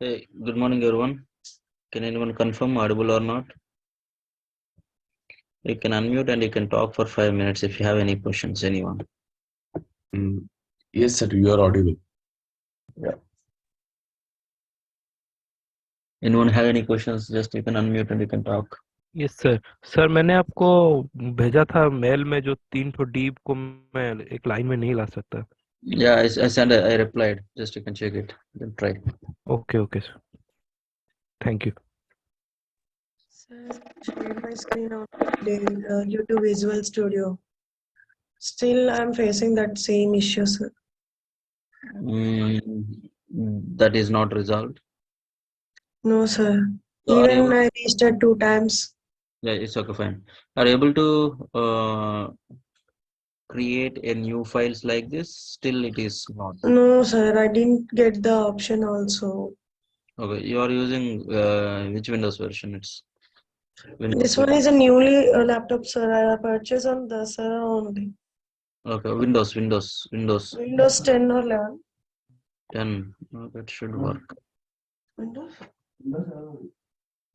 Hey, good morning, everyone. Can anyone confirm audible or not? You can unmute and you can talk for 5 minutes if you have any questions, anyone. Mm, Yes, sir, you are audible. Yeah. Anyone have any questions? Just you can unmute and you can talk. Yes sir मैंने आपको भेजा था mail में जो 3 ठो deep को मैं एक लाइन में नहीं ला सकता. Yeah, I sent. I replied. Just you can check it. Then try. Okay sir, thank you. Sir, shared my screen on YouTube Visual Studio. Still, I'm facing that same issue, sir. That is not resolved. No, sir. So are you Even able, I restarted 2 times. yeah, it's okay, fine. Are you able to create a new files like this? Still, it is not. No, sir. I didn't get the option also. Okay, you are using which Windows version? It's Windows. This one is a newly laptop, sir. I purchased on the sir only. Okay, Windows. Windows 10 or 11. 10. That should work. Windows?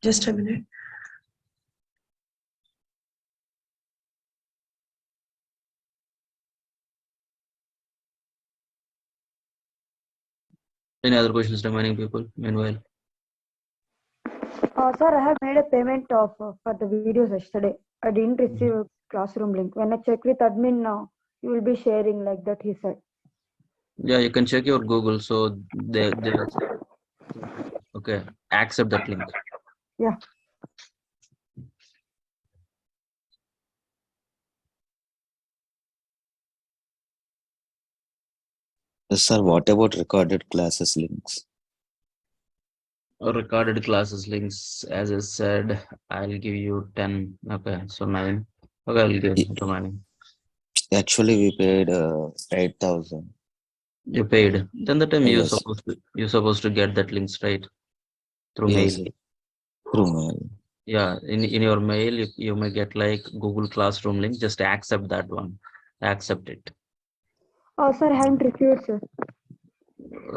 Just a minute. Any other questions remaining, people? Meanwhile, Sir, I have made a payment of for the videos yesterday. I didn't receive a classroom link. When I check with admin now, you will be sharing like that, he said. yeah, you can check your Google. So they will say, okay, accept that link. Yeah. Sir, what about recorded classes links? Recorded classes links, as I said, I'll give you 10. Okay, so 9. Okay, I'll give it to 9. Actually, we paid 8,000. You paid. Then the time Yes. you're supposed to get that link straight through Yes, mail. through mail. Yeah, in your mail you may get like Google Classroom link. Just accept that one. Accept it. Sir, I haven't received, sir.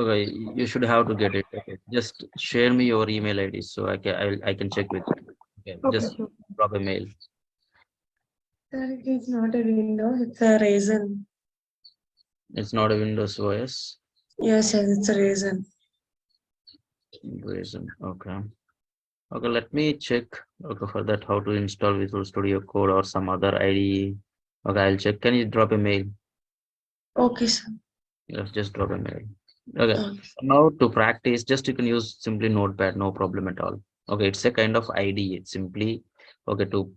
Okay, you should have to get it. Okay, just share me your email ID so I can check with it. Okay, Okay, just sure. drop a mail. Sir, it is not a Windows. It's a Ryzen. It's not a Windows OS. Yes, it's a Ryzen. Reason. Okay. Okay, let me check. Okay, for that how to install Visual Studio Code or some other IDE. Okay, I'll check. Can you drop a mail? Okay, sir. Yes, just drop a mail. Okay. Okay. Now to practice, just you can use simply Notepad, no problem at all. Okay, it's a kind of IDE. It's simply okay to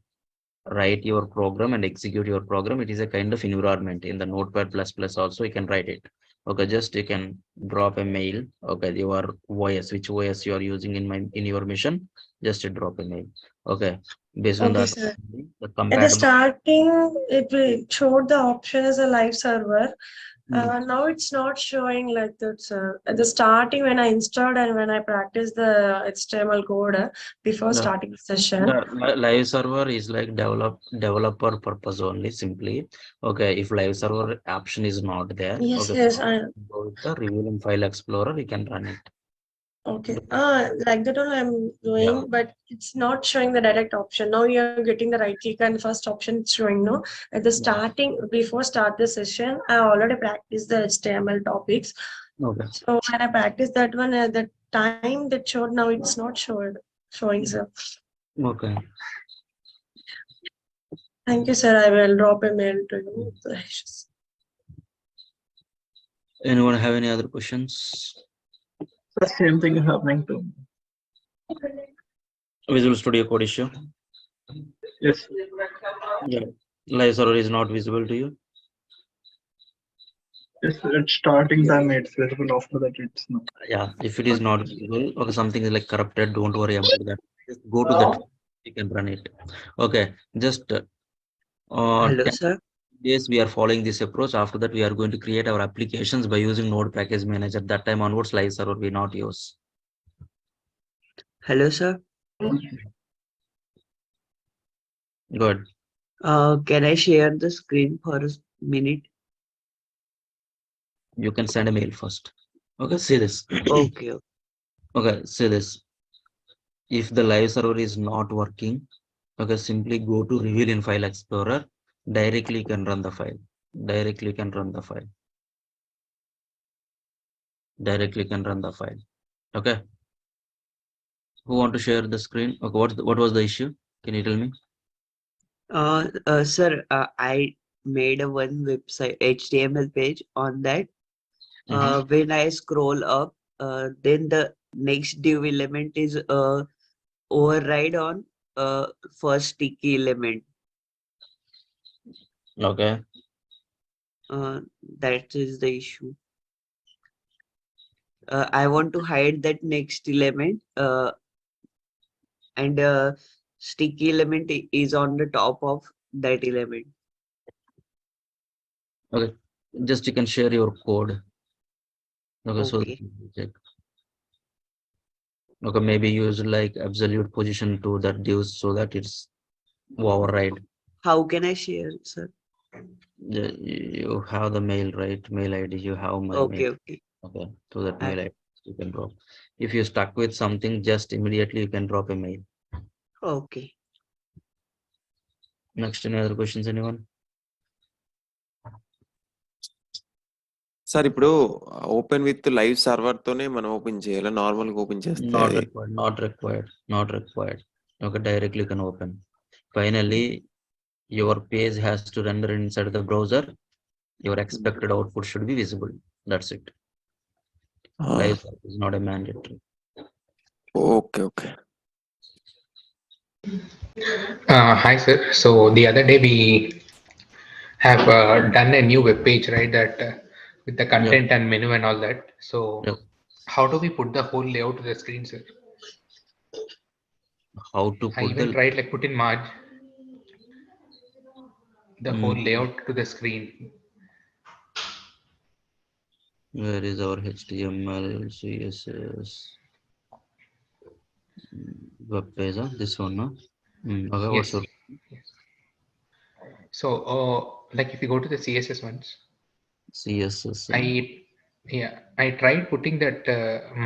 write your program and execute your program. It is a kind of environment in the Notepad also you can write it. Okay, just you can drop a mail. Okay, your OS, which OS you are using in your mission, just drop a mail. Okay, based on Okay, that, sir. the At the compatible. starting, it showed the option as a live server. Hmm. Now it's not showing like that, sir. At the starting, when I installed and when I practiced the HTML code before The, starting the session. the live server is like developer purpose only simply. Okay, if live server option is not there, Yes, okay, yes, go with the revealing file explorer, you can run it. okay. Like that only I'm doing, Yeah. but it's not showing the direct option. Now you're getting the right click and first option it's showing. No, at the starting before start the session, I already practiced the HTML topics. Okay. So when I practiced that one at the time that showed, now it's not showing, sir. Okay. Thank you, sir. I will drop a mail to you. Anyone have any other questions? The same thing is happening to me. Visual Studio Code issue. Yes. Yeah. Live server is not visible to you. Yes, at starting time it's visible, after that it's not. Yeah. If it is not visible, okay, something is like corrupted. Don't worry about that. Just go to that. You can run it. Okay. Just Hello, 10 sir. days we are following this approach. After that, we are going to create our applications by using Node Package Manager. That time onwards, live server we not use. Hello, sir. Good. Can I share the screen for a minute? You can send a mail first. Okay. See this. Okay. Okay, see this. If the live server is not working, okay, simply go to reveal in file explorer. Directly you can run the file. Directly you can run the file. Directly you can run the file. Okay. Who want to share the screen? Okay, what was the issue? Can you tell me? Sir, I made a one website HTML page on that. Mhm. When I scroll up, then the next div element is override on first sticky element. Okay. That is the issue. I want to hide that next element, and sticky element is on the top of that element. Okay. Just you can share your code. Okay, so that Okay. we can check. Okay, maybe use like absolute position to that divs so that it's override. How can I share, sir? You have the mail, right? Mail ID. You have my mail. Okay, okay. Okay, to that I, mail ID you can drop. If you're stuck with something, just immediately you can drop a mail. okay. Next, any other questions, anyone? Sir ఇప్పుడు open with live server తోనే మనం open చేయాలి, normal గా open చేస్తే Not అది required. Not required. Not required. Okay, directly you can open. Finally, your page has to render inside the browser. Your expected output should be visible. That's it. Live server is not a mandatory. Okay okay. Hi, sir. So the other day we have done a new web page, right? That with the content and menu and all that. So Yep. how do we put the whole layout to the screen, sir? How to I put even the tried like put in Marge the whole Mm, layout to the screen. where is our HTML, CSS, web page? This one, no? Okay, what's Yes. your Yes. So like if you go to the CSS ones, CSS? I tried putting that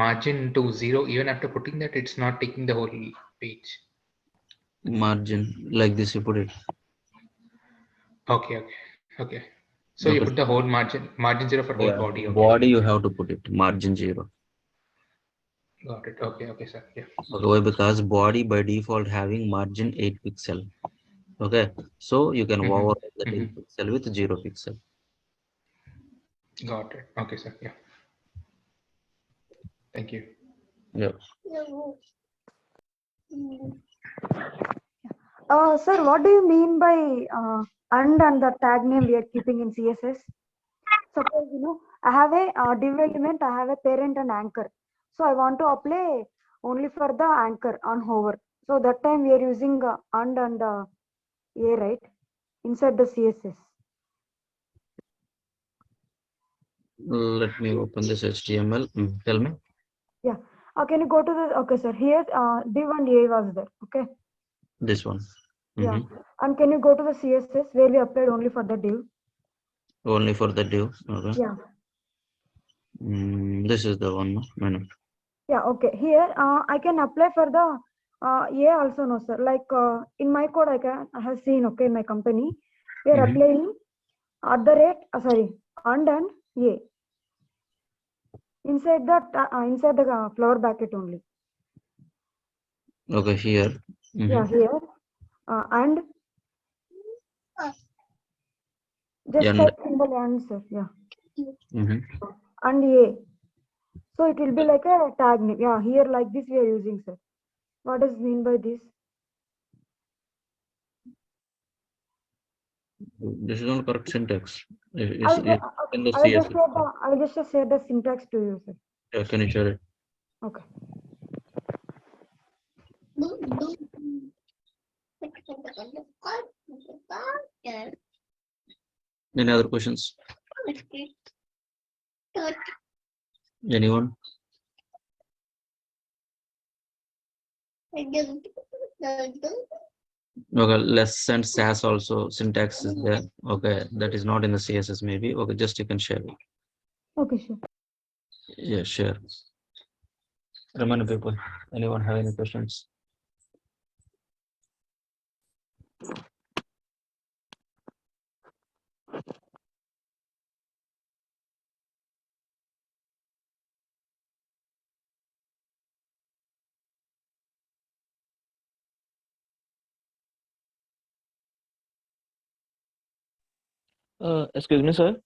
margin to 0. Even after putting that, it's not taking the whole page. Margin like this you put it. Okay, okay, okay. So you Okay. put the whole margin 0 for whole Yeah, body. Okay, body you have to put it margin 0. got it. Okay, okay, sir. Yeah, Okay, why? Because body by default having margin 8 pixel. Okay, so you can override that 8 pixel with 0 pixel. got it. Okay, sir. Yeah. Thank you. Yeah. Sir, what do you mean by and the tag name we are keeping in CSS? Suppose, I have a div element, I have a parent and anchor. So I want to apply only for the anchor on hover. So that time we are using and a, right, inside the CSS. Let me open this HTML. Tell me. Yeah. Can you go to the, okay, sir, here div and a was there. Okay. This one. Yeah. And can you go to the CSS where we applied only for the div? Only for the div. Okay. Yeah. This is the one. No? Yeah, okay. Here I can apply for the A also, no, sir. Like in my code, I have seen, okay, in my company, we are applying at the rate, sorry, and A. Inside that, inside the flower bracket only. Okay, here. Yeah, here. And just And type symbol and, sir. Yeah. And A. So it will be like a tag name. Yeah, here like this we are using, sir. What does it mean by this? this is not correct syntax. I'll In the just CSS. I'll just share the syntax to you, sir. Yeah, can you share it? Okay. Any other questions? Anyone? Okay, less and SAS also syntax is there. Okay, that is not in the CSS maybe. Okay, just you can share it. Okay, sure. Yeah, share. Remaining people, anyone have any questions? Excuse me, sir.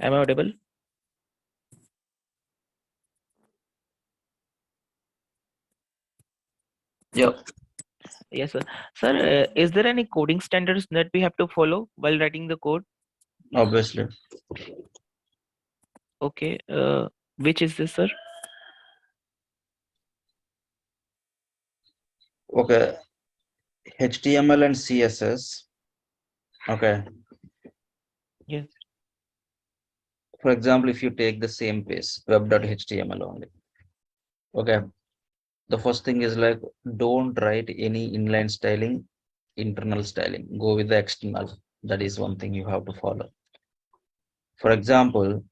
Am I audible? Yeah, Yes, sir. Sir, is there any coding standards that we have to follow while writing the code? obviously. Okay. Which is this, sir? Okay, HTML and CSS. Okay, Yes. for example, if you take the same page, web.html only. Okay, the first thing is like, don't write any inline styling, internal styling. Go with the external. That is one thing you have to follow. For example,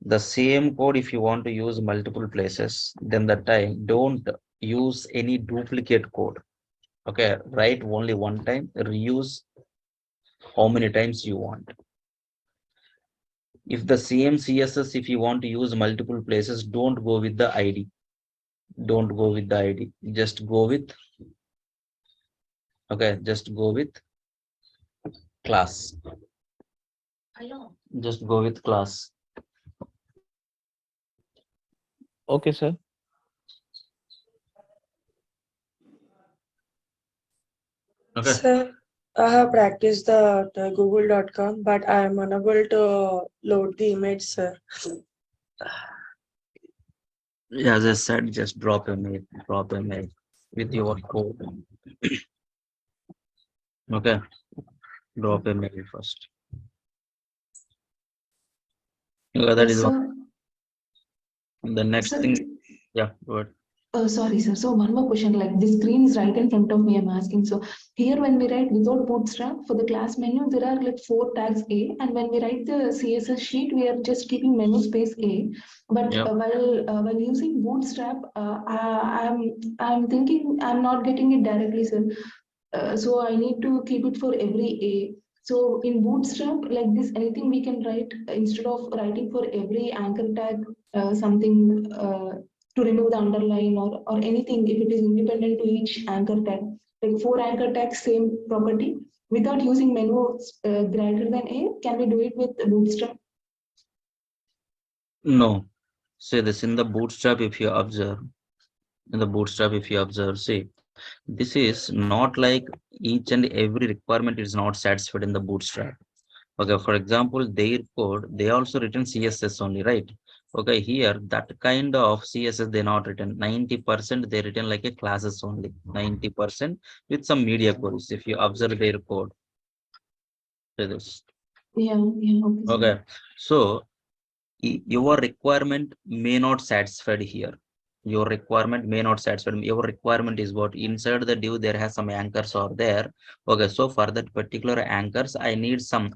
the same code, if you want to use multiple places, then the time don't use any duplicate code. Okay, write only one time, reuse how many times you want. If the same CSS, if you want to use multiple places, don't go with the ID. Don't go with the ID. Just go with, okay, just go with class. Just go with class. Okay, sir. Okay. Sir, I have practiced the google.com, but I am unable to load the image, sir. As I said, just drop a mail with your code. Okay, drop a mail first. Okay, that Yes, is sir. one. The next Sir, thing, yeah, go ahead. sorry, sir. So one more question, like the screen is right in front of me, I'm asking. So here when we write without bootstrap for the class menu, there are like 4 tags A, and when we write the CSS sheet, we are just keeping menu space A. But Yep. while using bootstrap, I'm thinking I'm not getting it directly, sir. So I need to keep it for every A. So in Bootstrap, like this, anything we can write instead of writing for every anchor tag, something to remove the underline or anything if it is independent to each anchor tag. Like 4 anchor tags, same property. Without using menu greater than A, can we do it with Bootstrap? No. See this in the bootstrap, if you observe, see, this is not like each and every requirement is not satisfied in the bootstrap. Okay, for example, their code, they also written CSS only, right? Okay, here that kind of CSS they not written. 90% they written like a classes only. 90% with some media queries. If you observe their code, say this. Yeah, okay. Okay, so your requirement may not satisfied here. Your requirement may not satisfy. Your requirement is what inside the div there has some anchors are there. Okay, so for that particular anchors, I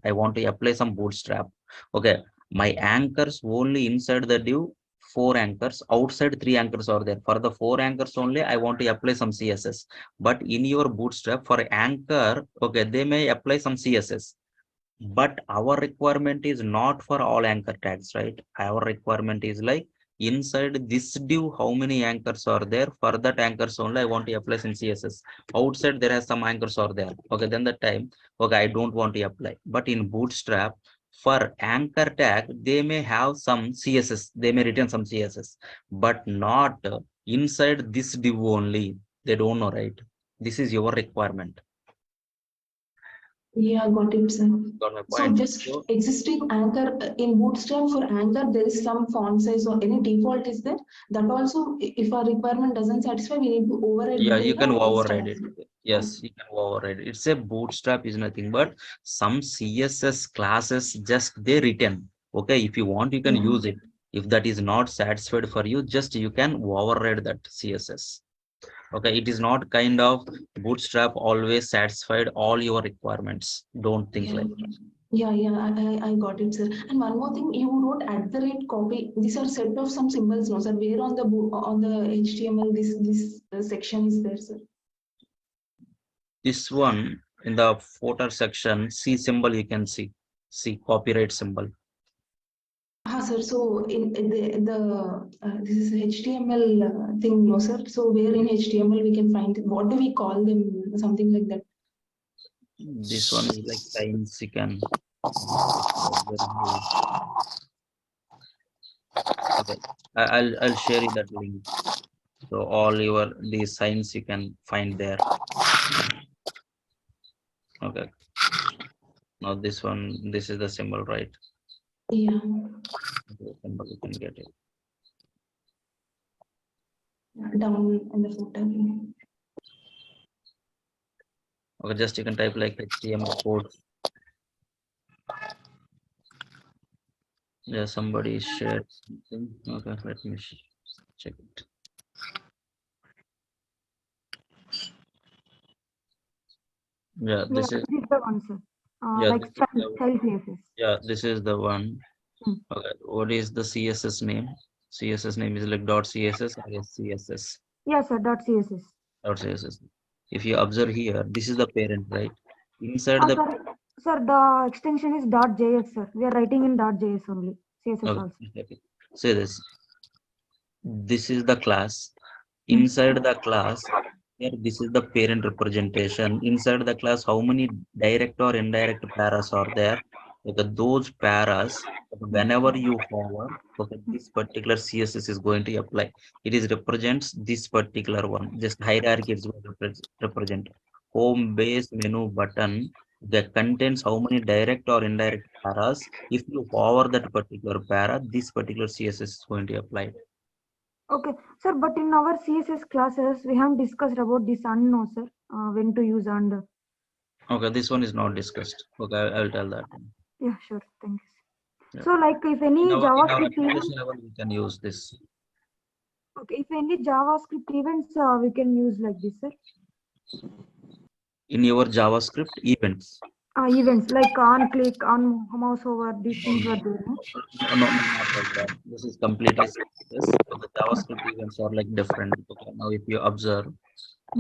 want to apply some bootstrap. Okay, my anchors only inside the div 4 anchors, outside 3 anchors are there. For the 4 anchors only, I want to apply some CSS. But in your bootstrap for anchor, okay, they may apply some CSS. But our requirement is not for all anchor tags, right? Our requirement is like inside this div, how many anchors are there? For that anchors only, I want to apply some CSS. Outside there has some anchors are there. Okay, then the time, okay, I don't want to apply. But in Bootstrap, for anchor tag, they may have some CSS. They may return some CSS, but not inside this div only. They don't know, right? This is your requirement. Yeah, got it, sir. Got my So point? just So, existing anchor in Bootstrap for anchor, there is some font size or any default is there. That also, if our requirement doesn't satisfy, we need to override the yeah, you data can or override start. it. Yes, you can override it. It's a bootstrap is nothing but some CSS classes just they written. Okay, if you want, you can Yeah. use it. If that is not satisfied for you, just you can override that CSS. Okay, it is not kind of bootstrap always satisfied all your requirements. Don't think Yeah. like that. Yeah, I got it, sir. And one more thing, you wrote about @copy. These are set of some symbols, no, sir. Where on the HTML this section is there, sir? This one in the footer section, C symbol you can see. See copyright symbol. Sir. So in the this is HTML thing, no, sir. So where in HTML we can find it? What do we call them? Something like that. This one is like signs you can. Okay, I'll share you that link. So all your these signs you can find there. Okay. Now this one, this is the symbol, right? Yeah. The symbol you can get it. Down in the footer. Okay, just you can type like HTML code. Yeah, somebody shared something. Okay, let me check it. Yeah, this is the one, sir. yeah, Like this is the, child CSS. yeah, this is the one. Hmm. Okay, what is the CSS name? CSS name is like .css or CSS. Yes, sir. .css. .css. If you observe here, this is the parent, right? Inside the Sorry. Sir, the extension is .js, sir. We are writing in .js only. CSS also. okay. Say this. This is the class. Inside the class, here this is the parent representation. Inside the class, how many direct or indirect paras are there? Okay, those paras, whenever you hover, okay, this particular CSS is going to apply. It is represents this particular one. Just hierarchy is going to represent. Home base menu button that contains how many direct or indirect paras. If you hover that particular para, this particular CSS is going to apply. Okay, sir, but in our CSS classes, we have discussed about this and no, sir, when to use and. Okay, this one is not discussed. Okay, I'll tell that one. Yeah, sure. Thank you. Yeah. So, like, if any In our JavaScript application event, level, we can use this. okay, if any JavaScript events, we can use like this, sir. In your JavaScript events. Events like on click, on mouse over, these things were there. No? No, not like that. This is completely this. So the JavaScript events are like different. Okay, now if you observe,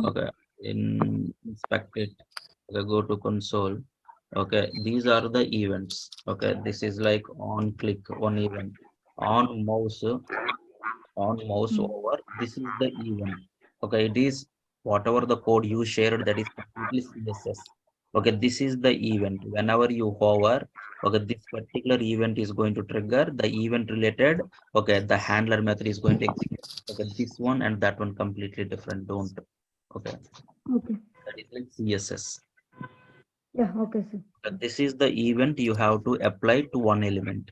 okay, in inspect it, okay, go to console. Okay, these are the events. Okay, this is like on click, one event. On mouse over, this is the event. Okay, it is whatever the code you shared, that is completely CSS. Okay, this is the event. Whenever you hover, okay, this particular event is going to trigger the event related. Okay, the handler method is going to execute. Okay, this one and that one completely different. Don't. Okay, Okay. that is like CSS. Yeah, okay, sir. This is the event you have to apply to one element.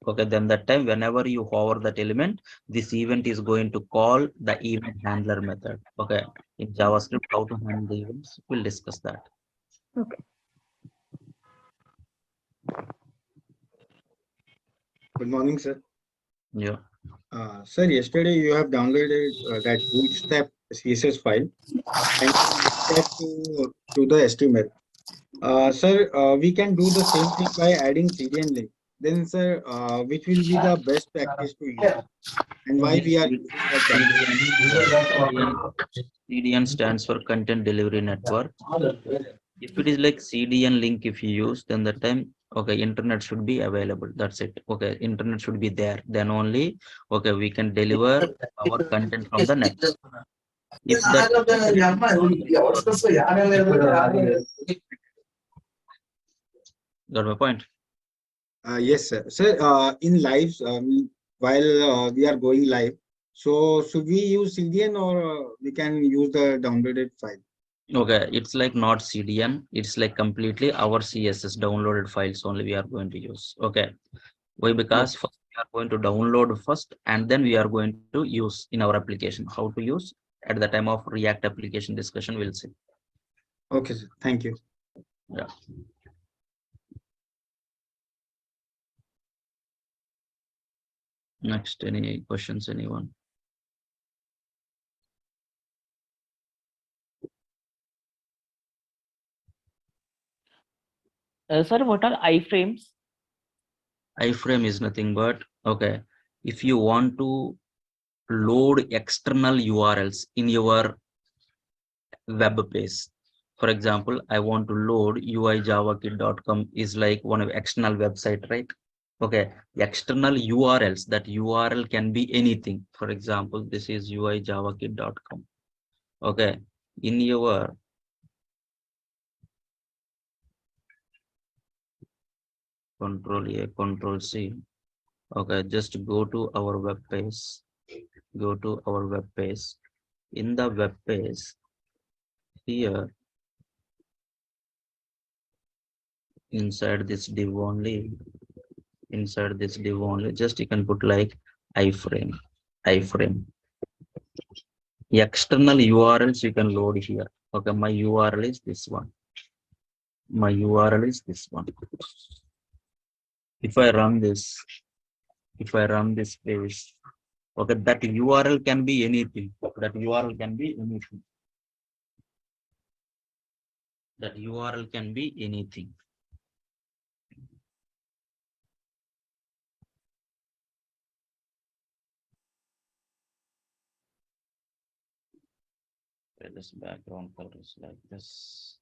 Okay, then that time whenever you hover that element, this event is going to call the event handler method. Okay, in JavaScript, how to handle the events, we'll discuss that. Okay. Good morning, sir. Yeah. Sir, yesterday you have downloaded that Bootstrap CSS file and that to the HTML. Sir, we can do the same thing by adding CDN link. Then, sir, which will be the best practice to use and why we are using that CDN stands for Content Delivery Network. If it is like CDN link, if you use, then the time, okay, internet should be available. That's it. Okay, internet should be there. Then only, okay, we can deliver our content from the net. If that got my point. Yes, sir. Sir, in lives, while we are going live, so should we use CDN or we can use the downloaded file? Okay, it's like not CDN, it's like completely our CSS downloaded files only we are going to use. Okay, why? Because first we are going to download first and then we are going to use in our application. How to use at the time of React application discussion, we'll see. Okay, sir. Thank you. Yeah. Next, any questions, anyone? Sir, what are iframes? iframe is nothing but, okay, if you want to load external URLs in your web page. For example, I want to load uijavakit.com is like one of external website, right? Okay, external URLs, that URL can be anything. For example, this is uijavakit.com. Okay, in your Control A, Control C. Okay, just go to our web page. Go to our web page. In the web page, here inside this div only, just you can put like iframe. External URLs you can load here. Okay, my URL is this one. If I run this page, okay, that URL can be anything. That URL can be anything. Okay, this background color is like this.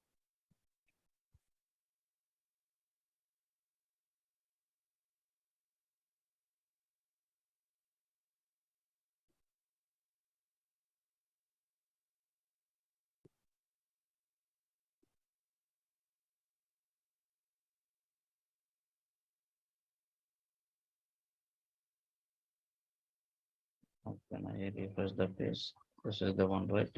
Can I refresh the page? This is the one, right?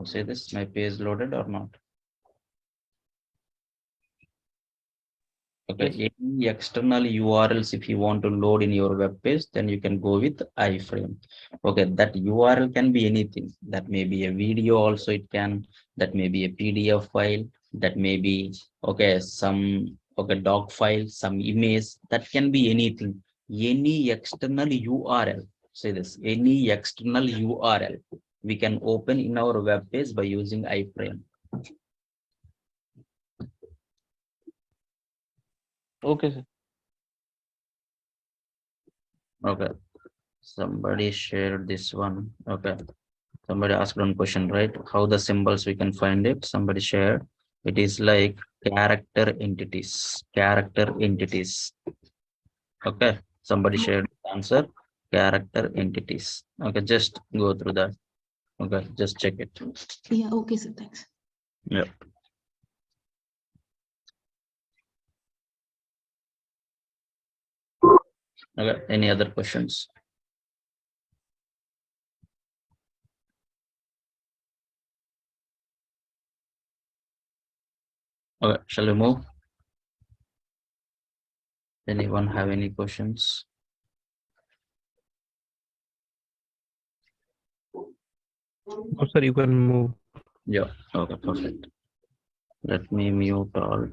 See this, my page loaded or not? Okay, any external URLs, if you want to load in your web page, then you can go with iframe. Okay, that URL can be anything. That may be a video also, it can, that may be a PDF file, that may be, okay, some, okay, doc file, some image, that can be anything. Any external URL, say this, any external URL, we can open in our web page by using iframe. Okay, sir. Okay, somebody shared this one. Okay, somebody asked one question, right? How the symbols we can find it? Somebody shared. It is like character entities. Okay, somebody shared the answer. Character entities. Okay, just go through that. Okay, just check it. Yeah, okay, sir. Thanks. Yeah. Okay, any other questions? Okay, shall we move? Anyone have any questions? Oh, sir, you can move. Yeah, okay, perfect. Let me mute all.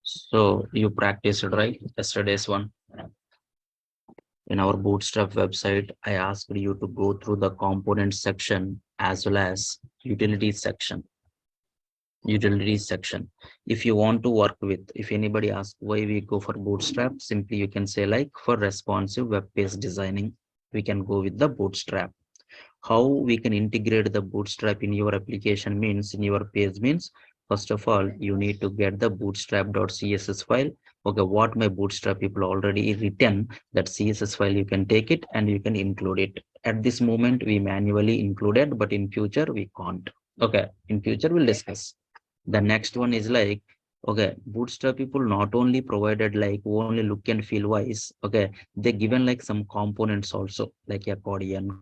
So you practiced, right? Yesterday's one. In our Bootstrap website, I asked you to go through the components section as well as utilities section. If you want to work with, if anybody asks why we go for Bootstrap, simply you can say like for responsive web page designing, we can go with the Bootstrap. How we can integrate the Bootstrap in your application means, in your page means, first of all, you need to get the bootstrap.css file. Okay, what my Bootstrap people already written, that CSS file, you can take it and you can include it. At this moment, we manually included, but in future we can't. Okay, in future we'll discuss. The next one is like, okay, Bootstrap people not only provided like only look and feel wise, okay, they given like some components also, like accordion,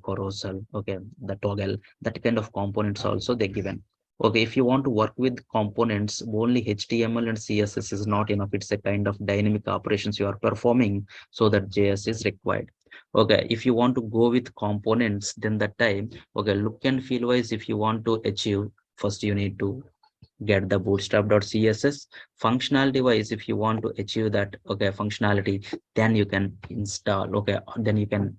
carousel, okay, the toggle, that kind of components also they given. Okay, if you want to work with components, only HTML and CSS is not enough. It's a kind of dynamic operations you are performing, so that JS is required. Okay, if you want to go with components, then that time, okay, look and feel wise, if you want to achieve, first you need to get the bootstrap.css. Functionality wise, if you want to achieve that, okay, functionality, then you can install, okay, then you can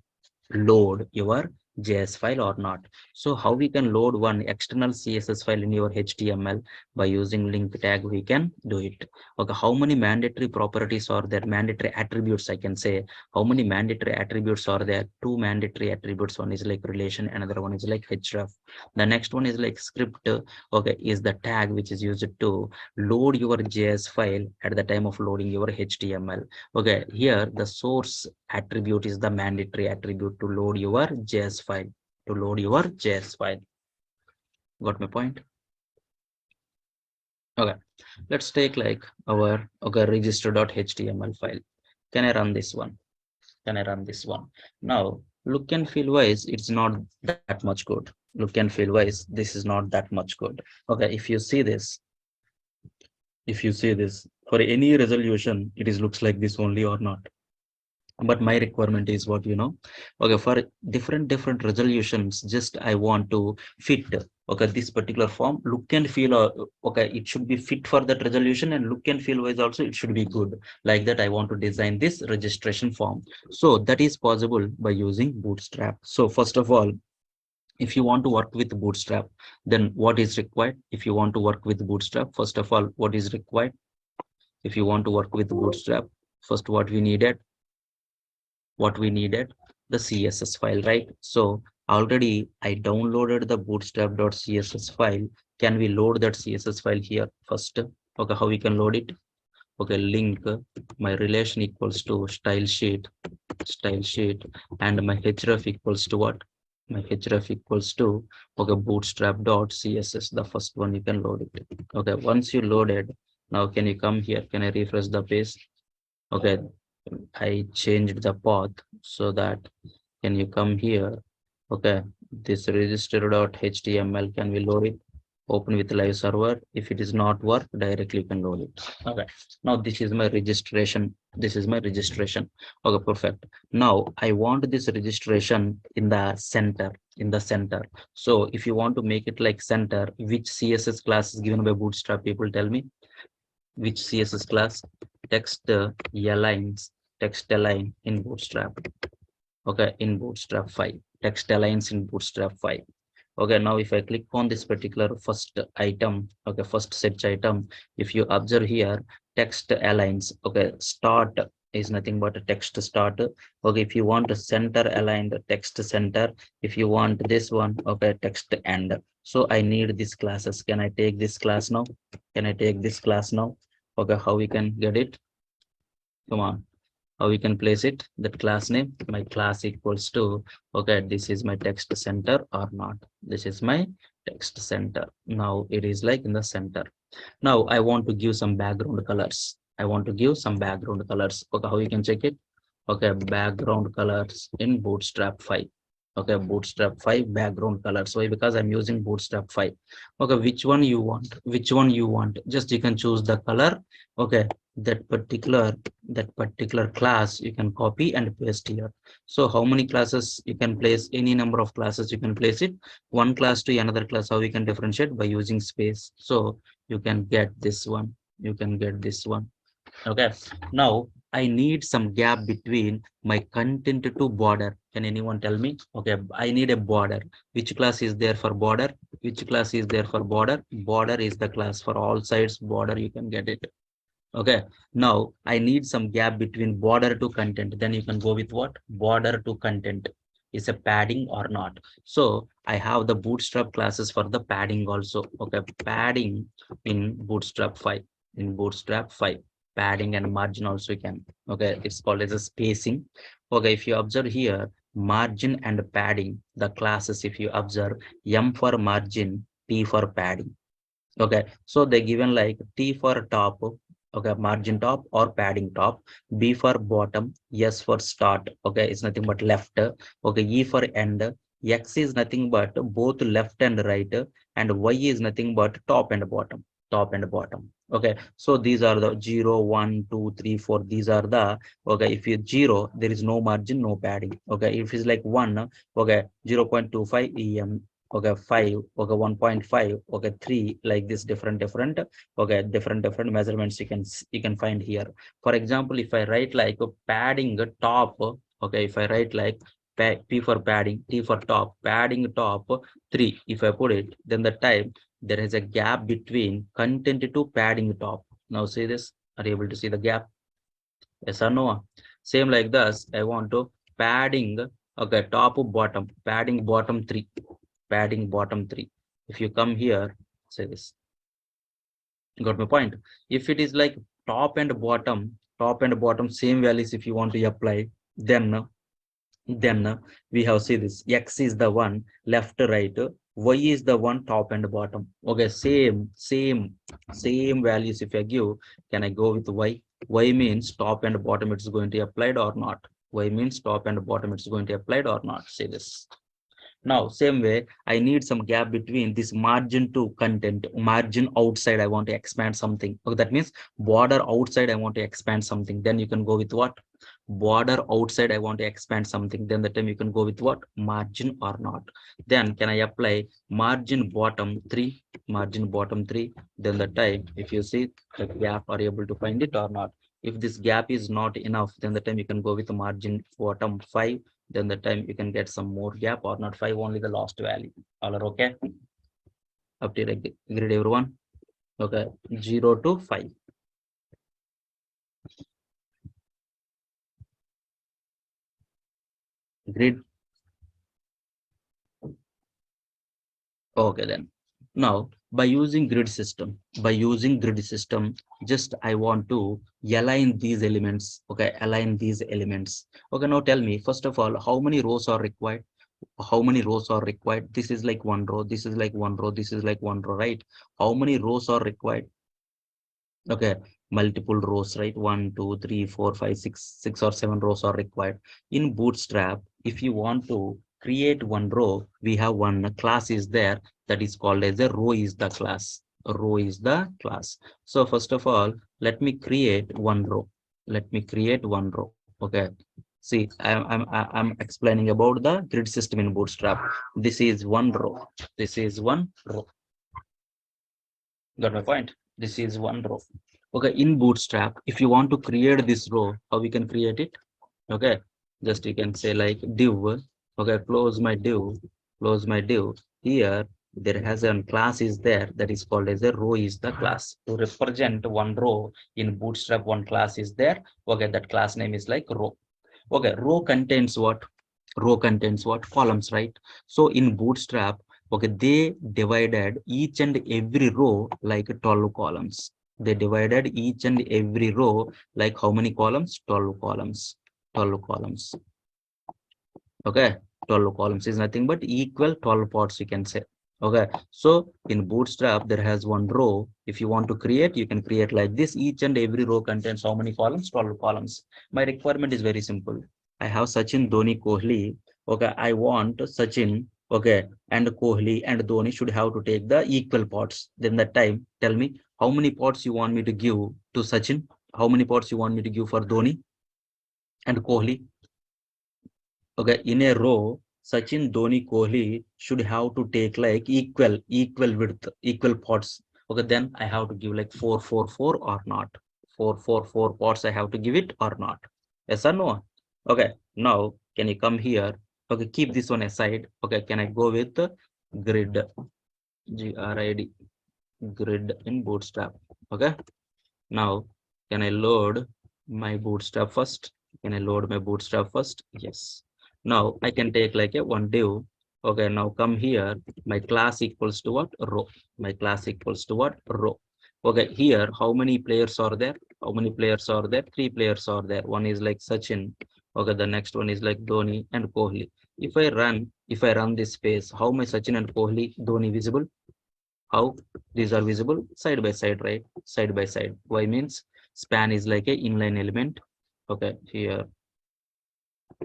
load your JS file or not. So how we can load one external CSS file in your HTML? By using link tag we can do it. Okay, how many mandatory properties are there, mandatory attributes I can say? How many mandatory attributes are there? Two mandatory attributes. One is like relation, another one is like href. The next one is like script. Okay, is the tag which is used to load your JS file at the time of loading your HTML. Okay, here the source attribute is the mandatory attribute to load your JS file. To load your JS file. Got my point? Okay, let's take like our register.html file. Can I run this one? Can I run this one? Now, look and feel wise, it's not that much good. Look and feel wise, this is not that much good. Okay, if you see this, for any resolution, it is looks like this only or not. But my requirement is what, okay, for different resolutions, just I want to fit, okay, this particular form, look and feel, okay, it should be fit for that resolution, and look and feel wise also it should be good. Like that I want to design this registration form. So that is possible by using Bootstrap. So first of all, if you want to work with Bootstrap, then what is required? If you want to work with Bootstrap, first of all, what is required? If you want to work with Bootstrap, first what we needed, the CSS file, right? So already I downloaded the bootstrap.css file. Can we load that CSS file here first? Okay, how we can load it? Okay, link my relation equals to style sheet, and my href equals to what? My href equals to, okay, bootstrap.css, the first one you can load it. Okay, once you loaded, now can you come here? Can I refresh the page? Okay, I changed the path so that, can you come here? Okay, this register.html, can we load it? Open with live server. If it is not work, directly you can load it. Okay, now this is my registration. Okay, perfect. Now I want this registration in the center. So if you want to make it like center, which CSS class is given by Bootstrap? People tell me which CSS class? Text align in Bootstrap. Okay, in Bootstrap 5. Text aligns in Bootstrap 5. Okay, now if I click on this particular first item, okay, first search item, if you observe here, text aligns. Okay, start is nothing but a text start. Okay, if you want a center aligned, text center. If you want this one, okay, text end. So I need these classes. Can I take this class now? Okay, how we can get it? Come on, how we can place it? That class name, my class equals to, okay, this is my text center or not? This is my text center. Now it is like in the center. Now I want to give some background colors. Okay, how you can check it? Okay, background colors in Bootstrap 5. Okay, Bootstrap 5 background colors. Why? Because I'm using Bootstrap 5. Okay, which one you want? Just you can choose the color. Okay, that particular class you can copy and paste here. So how many classes you can place? Any number of classes you can place it. One class to another class. How we can differentiate? By using space. So you can get this one. Okay, now I need some gap between my content to border. Can anyone tell me? Okay, I need a border. Which class is there for border? Border is the class for all sides. Border, you can get it. Okay, now I need some gap between border to content. Then you can go with what? Border to content. Is a padding or not? So I have the Bootstrap classes for the padding also. Okay, padding in Bootstrap 5. Padding and margin also you can. Okay, it's called as a spacing. Okay, if you observe here, margin and padding, the classes, if you observe, M for margin, P for padding. Okay, so they given like T for top, okay, margin top or padding top, B for bottom, S for start, okay, it's nothing but left, okay, E for end, X is nothing but both left and right, and Y is nothing but top and bottom. Okay, so these are the 0, 1, 2, 3, 4. These are the, okay, if you 0, there is no margin, no padding. Okay, if it's like 1, okay, 0.25 em, okay, 5, okay, 1.5, okay, 3, like this, different, okay, different measurements you can find here. For example, if I write like a padding top, okay, if I write like P for padding, T for top, padding top 3, if I put it, then the time there is a gap between content to padding top. Now see this, are you able to see the gap? Yes or no? Same like this, I want to padding, okay, top bottom, padding bottom 3, padding bottom 3. If you come here, say this, got my point? If it is like top and bottom same values, if you want to apply, then we have see this, x is the one left right, y is the one top and bottom. Okay, same values if I give, can I go with y means top and bottom it's going to applied or not, y means top and bottom it's going to applied or not. See this. Now, same way, I need some gap between this margin to content, margin outside, I want to expand something. Okay, that means border outside, I want to expand something. Then you can go with what? Border outside, I want to expand something. Then the time you can go with what? Margin or not. Then can I apply margin bottom 3, margin bottom 3? Then the time, if you see the gap, are you able to find it or not? If this gap is not enough, then the time you can go with margin bottom 5, then the time you can get some more gap or not. 5 only the last value. All are okay? Up to agreed everyone? Okay, 0 to 5. Agreed? Okay then. Now by using grid system, just I want to align these elements. Okay, align these elements. Okay, now tell me first of all, how many rows are required? How many rows are required? This is like one row, this is like one row, this is like one row, right? How many rows are required? Okay, multiple rows, right? 1, 2, 3, 4, 5, 6 or 7 rows are required. In Bootstrap, if you want to create one row, we have one class is there that is called as a row is the class. A row is the class. So first of all, let me create one row. Let me create one row. Okay. See, I'm explaining about the grid system in Bootstrap. This is one row. This is one row. Got my point? This is one row. Okay, in Bootstrap, if you want to create this row, how we can create it? Okay, just you can say like div. Okay, close my div, close my div. Here, there has a class is there that is called as a row is the class. To represent one row in Bootstrap, one class is there. Okay, that class name is like row. Okay, row contains what? Row contains what? Columns, right? So in Bootstrap, okay, they divided each and every row like 12 columns. They divided each and every row like how many columns? 12 columns. 12 columns. Okay, 12 columns is nothing but equal 12 parts, you can say. Okay, so in Bootstrap, there has one row. If you want to create, you can create like this. Each and every row contains how many columns? 12 columns. My requirement is very simple. I have Sachin, Dhoni, Kohli. Okay, I want Sachin, okay, and Kohli and Dhoni should have to take the equal parts. Then that time, tell me how many parts you want me to give to Sachin? How many parts you want me to give for Dhoni and Kohli? Okay, in a row, Sachin, Dhoni, Kohli should have to take like equal width, equal pots. Okay, then I have to give like 4, 4, 4 or not. 4, 4, 4 pots I have to give it or not. Yes or no? Okay, now can you come here? Okay, keep this one aside. Okay, can I go with grid? Grid, grid in Bootstrap. Okay, now can I load my Bootstrap first? Can I load my Bootstrap first? Yes. Now I can take like a one div. Okay, now come here. My class equals to what? Row. My class equals to what? Row. Okay, here, how many players are there? How many players are there? 3 players are there. One is like Sachin. Okay, the next one is like Dhoni and Kohli. If I run this space, how my Sachin and Kohli, Dhoni visible? How these are visible? Side by side, right? Side by side. Why means span is like a inline element. Okay, here.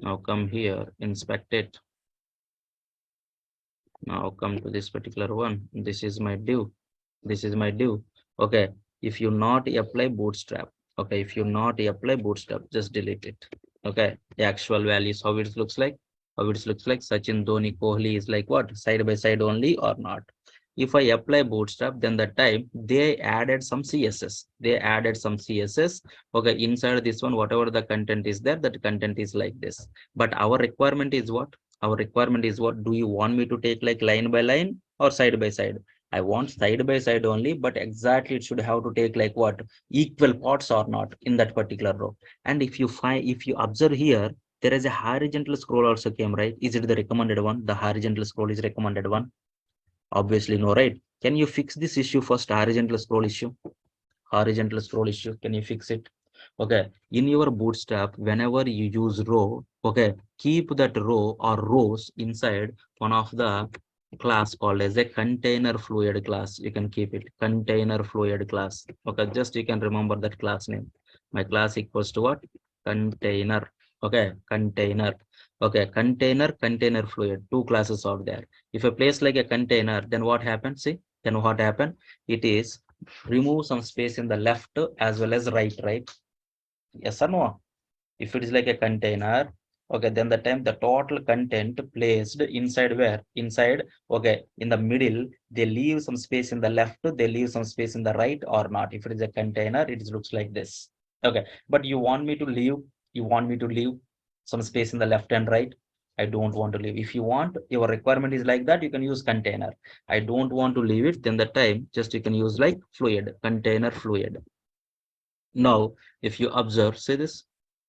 Now come here, inspect it. Now come to this particular one. This is my div. This is my div. Okay, if you not apply bootstrap, okay, if you not apply bootstrap, just delete it. Okay, the actual values, how it looks like, Sachin, Dhoni, Kohli is like what, side by side only or not. If I apply bootstrap, then the time they added some css, okay, inside this one, whatever the content is there, that content is like this. But our requirement is what, do you want me to take like line by line or side by side? I want side by side only, but exactly it should have to take like what, equal parts or not in that particular row. And if you observe here, there is a horizontal scroll also came, right? Is it the recommended one? The horizontal scroll is recommended one? Obviously no, right? Can you fix this issue first, horizontal scroll issue? Can you fix it? Okay, in your bootstrap, whenever you use row, okay, keep that row or rows inside one of the class called as a container fluid class. You can keep it container fluid class. Okay, just you can remember that class name. My class equals to what? Container. Okay, container. Okay, container fluid, two classes are there. If I place like a container, then what happens? See, then what happened? It is remove some space in the left as well as right? Yes or no? If it is like a container, okay, then the time the total content placed inside where? Inside, okay, in the middle, they leave some space in the left, they leave some space in the right or not. If it is a container, it looks like this. Okay, but you want me to leave some space in the left and right? I don't want to leave. If you want, your requirement is like that, you can use container. I don't want to leave it, then the time just you can use like fluid, container fluid. Now, if you observe, say this,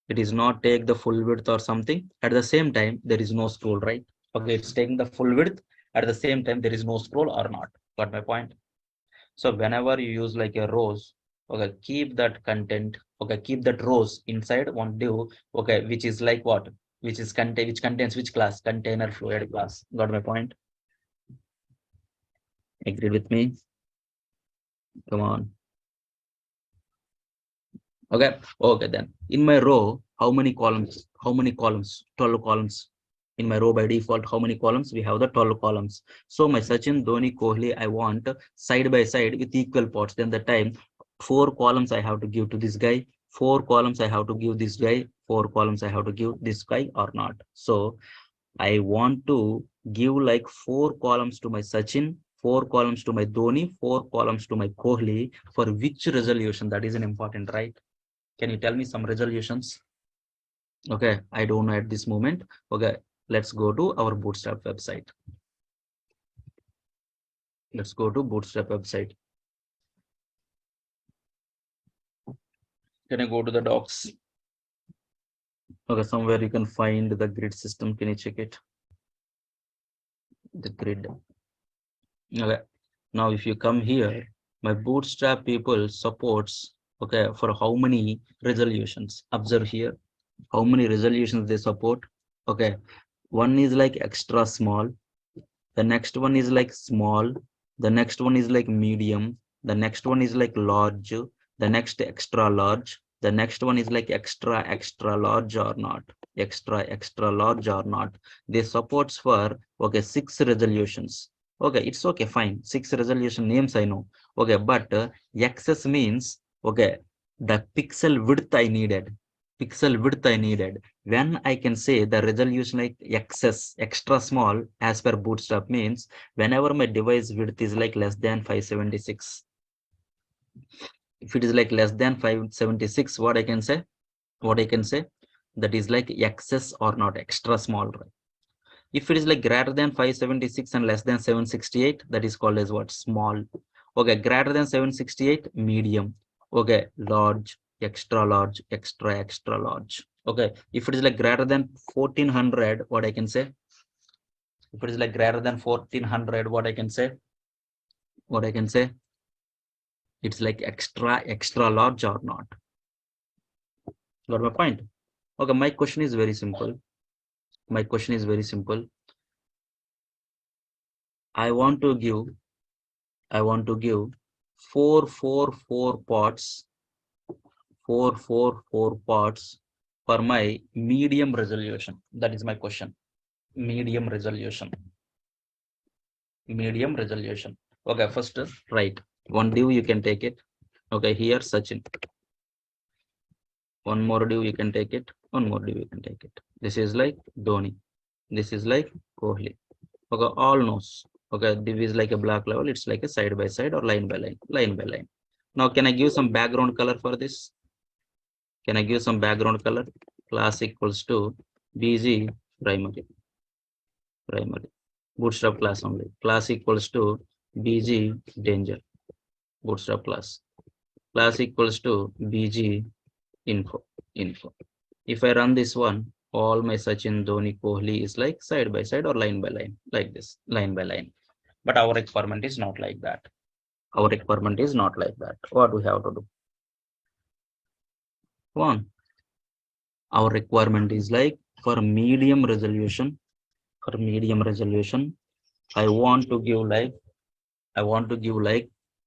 it is not take the full width or something. At the same time, there is no scroll, right? Okay, it's taking the full width. At the same time, there is no scroll or not. Got my point? So whenever you use like a rows, okay, keep that content, okay, keep that rows inside one div, okay, which is like what? Which contains which class? Container fluid class. Got my point? Agree with me? Come on. Okay, then in my row, how many columns? 12 columns. In my row by default, how many columns? We have the 12 columns. So my Sachin, Dhoni, Kohli, I want side by side with equal parts. Then the time 4 columns I have to give to this guy, 4 columns I have to give this guy, 4 columns I have to give this guy or not. So I want to give like 4 columns to my Sachin, 4 columns to my Dhoni, 4 columns to my Kohli. For which resolution? That is an important, right? Can you tell me some resolutions? Okay, I don't know at this moment. Okay, let's go to our Bootstrap website. Let's go to Bootstrap website. Can I go to the docs? Okay, somewhere you can find the grid system. Can you check it? The grid. Okay, now if you come here, my Bootstrap people supports, okay, for how many resolutions? Observe here, how many resolutions they support. Okay, one is like extra small, the next one is like small, the next one is like medium, the next one is like large, the next extra large, the next one is like extra large or not, extra large or not. They supports for, okay, 6 resolutions. Okay, it's okay, fine, 6 resolution names I know. Okay, but XS means, okay, the pixel width I needed, when I can say the resolution like XS, extra small, as per Bootstrap means whenever my device width is like less than 576. If it is like less than 576, what I can say, that is like XS or not, extra small, right? If it is like greater than 576 and less than 768, that is called as what? Small. Okay, greater than 768, medium. Okay, large, extra large, extra large. Okay, if it is like greater than 1400, what I can say? If it is like greater than 1400, what I can say? It's like extra large or not. Got my point? Okay, my question is very simple. I want to give 4 parts for my medium resolution. That is my question. Medium resolution. Okay, first, right, one div you can take it. Okay, here Sachin. One more div you can take it. One more div you can take it. This is like Dhoni. This is like Kohli. Okay, all knows. Okay, div is like a black level. It's like a side by side or line by line. Line by line. Now, can I give some background color for this? Can I give some background color? Class equals to BG primary. Primary. Bootstrap class only. Class equals to BG danger. Bootstrap class. Class equals to BG info. Info. If I run this one, all my Sachin, Dhoni, Kohli is like side by side or line by line, like this, line by line. But our requirement is not like that. Our requirement is not like that. What we have to do? One, our requirement is like for medium resolution. For medium resolution, I want to give like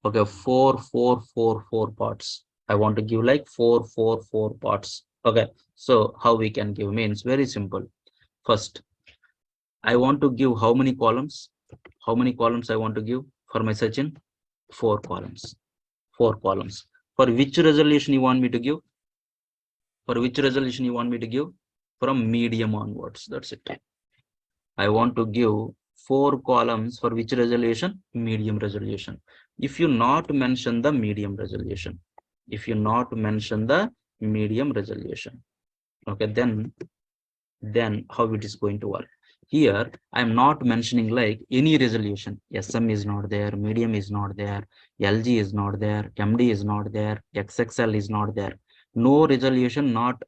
okay 4 parts. I want to give like 4 parts. Okay, so how we can give means very simple. First, I want to give how many columns? How many columns I want to give for my Sachin? 4 columns. 4 columns. For which resolution you want me to give? For which resolution you want me to give? From medium onwards. That's it. I want to give 4 columns for which resolution? Medium resolution. If you not mention the medium resolution, if you not mention the medium resolution, okay, then how it is going to work? Here, I'm not mentioning like any resolution. SM is not there, medium is not there, LG is not there, MD is not there, XXL is not there. No resolution, not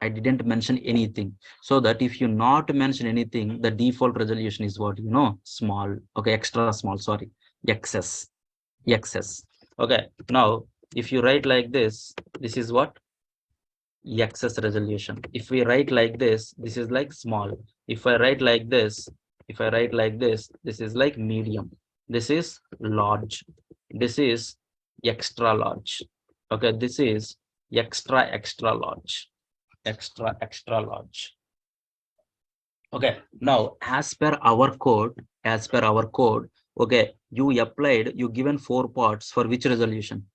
I didn't mention anything. So that if you not mention anything, the default resolution is what? Small. Okay, extra small, sorry. XS. XS. Okay, now if you write like this is what? XS resolution. If we write like this is like small. If I write like this, this is like medium. This is large. This is extra large. Okay, this is extra large. Extra large. Okay, now as per our code, okay, you given 4 parts for which resolution?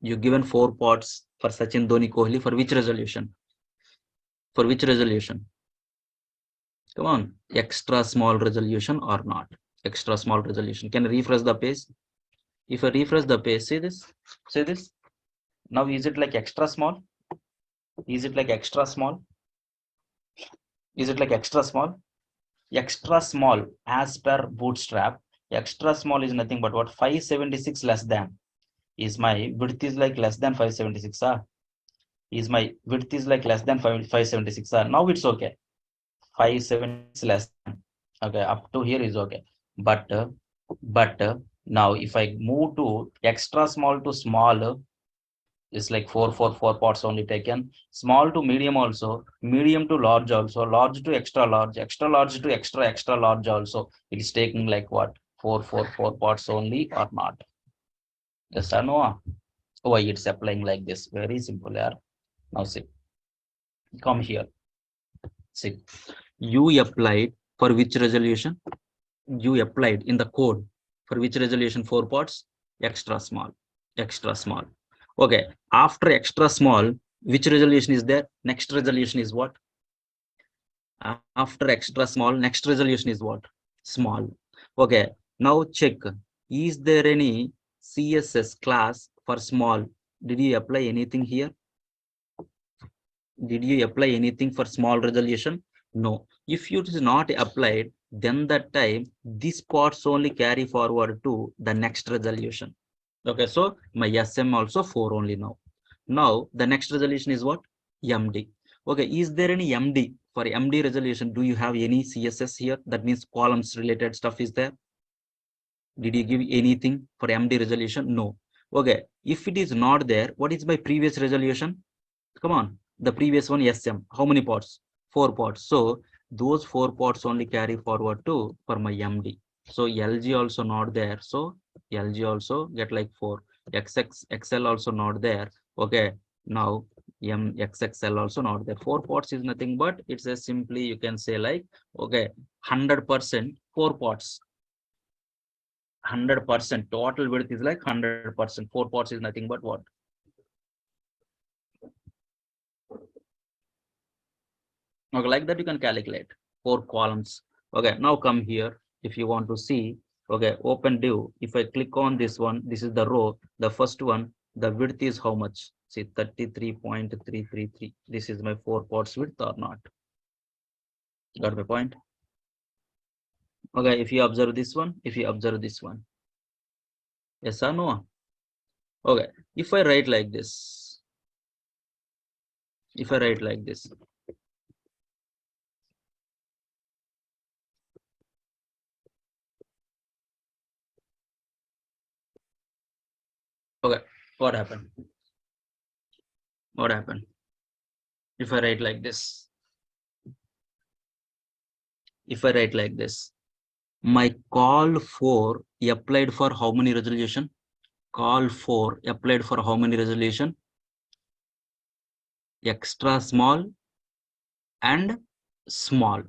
You given 4 parts for Sachin, Dhoni, Kohli for which resolution? For which resolution? Come on, extra small resolution or not? Extra small resolution. Can I refresh the page? If I refresh the page, see this? See this? Now is it like extra small? Is it like extra small? Is it like extra small? Extra small as per Bootstrap. Extra small is nothing but what? 576 less than. Is my width is like less than 576? Is my width is like less than 576? Now it's okay. 576 less than. Okay, up to here is okay. But now if I move to extra small to small, it's like 4 parts only taken. Small to medium also, medium to large also, large to extra large to extra large also. It is taking like what? 4 parts only or not? Yes or no? Why it's applying like this? Very simple. Yeah. Now see, come here. See, you applied for which resolution? You applied in the code for which resolution? 4 parts? Extra small. Extra small. Okay, after extra small, which resolution is there? Next resolution is what? After extra small, next resolution is what? Small. Okay, now check. Is there any CSS class for small? Did you apply anything here? Did you apply anything for small resolution? No. If it is not applied, then that time these parts only carry forward to the next resolution. Okay, so my SM also 4 only now. Now the next resolution is what? MD. Okay, is there any MD? For MD resolution, do you have any CSS here? That means columns related stuff is there. Did you give anything for MD resolution? No. Okay, if it is not there, what is my previous resolution? Come on, the previous one, SM. How many parts? 4 parts. So those 4 parts only carry forward to for my MD. So LG also not there. So LG also get like 4. XXL also not there. Okay, now XXL also not there. 4 parts is nothing but it's a simply you can say like okay 100% 4 parts. 100%. Total width is like 100%. 4 parts is nothing but what? Okay, like that you can calculate 4 columns. Okay, now come here. If you want to see, okay, open div. If I click on this one, this is the row. The first one, the width is how much? See, 33.333. This is my 4 parts width or not? Got my point? Okay, if you observe this one, if you observe this one. Yes or no? Okay, if I write like this, if I write like this, okay, what happened? What happened? If I write like this, if I write like this, my call for applied for how many resolution? Call for applied for how many resolution? Extra small and small.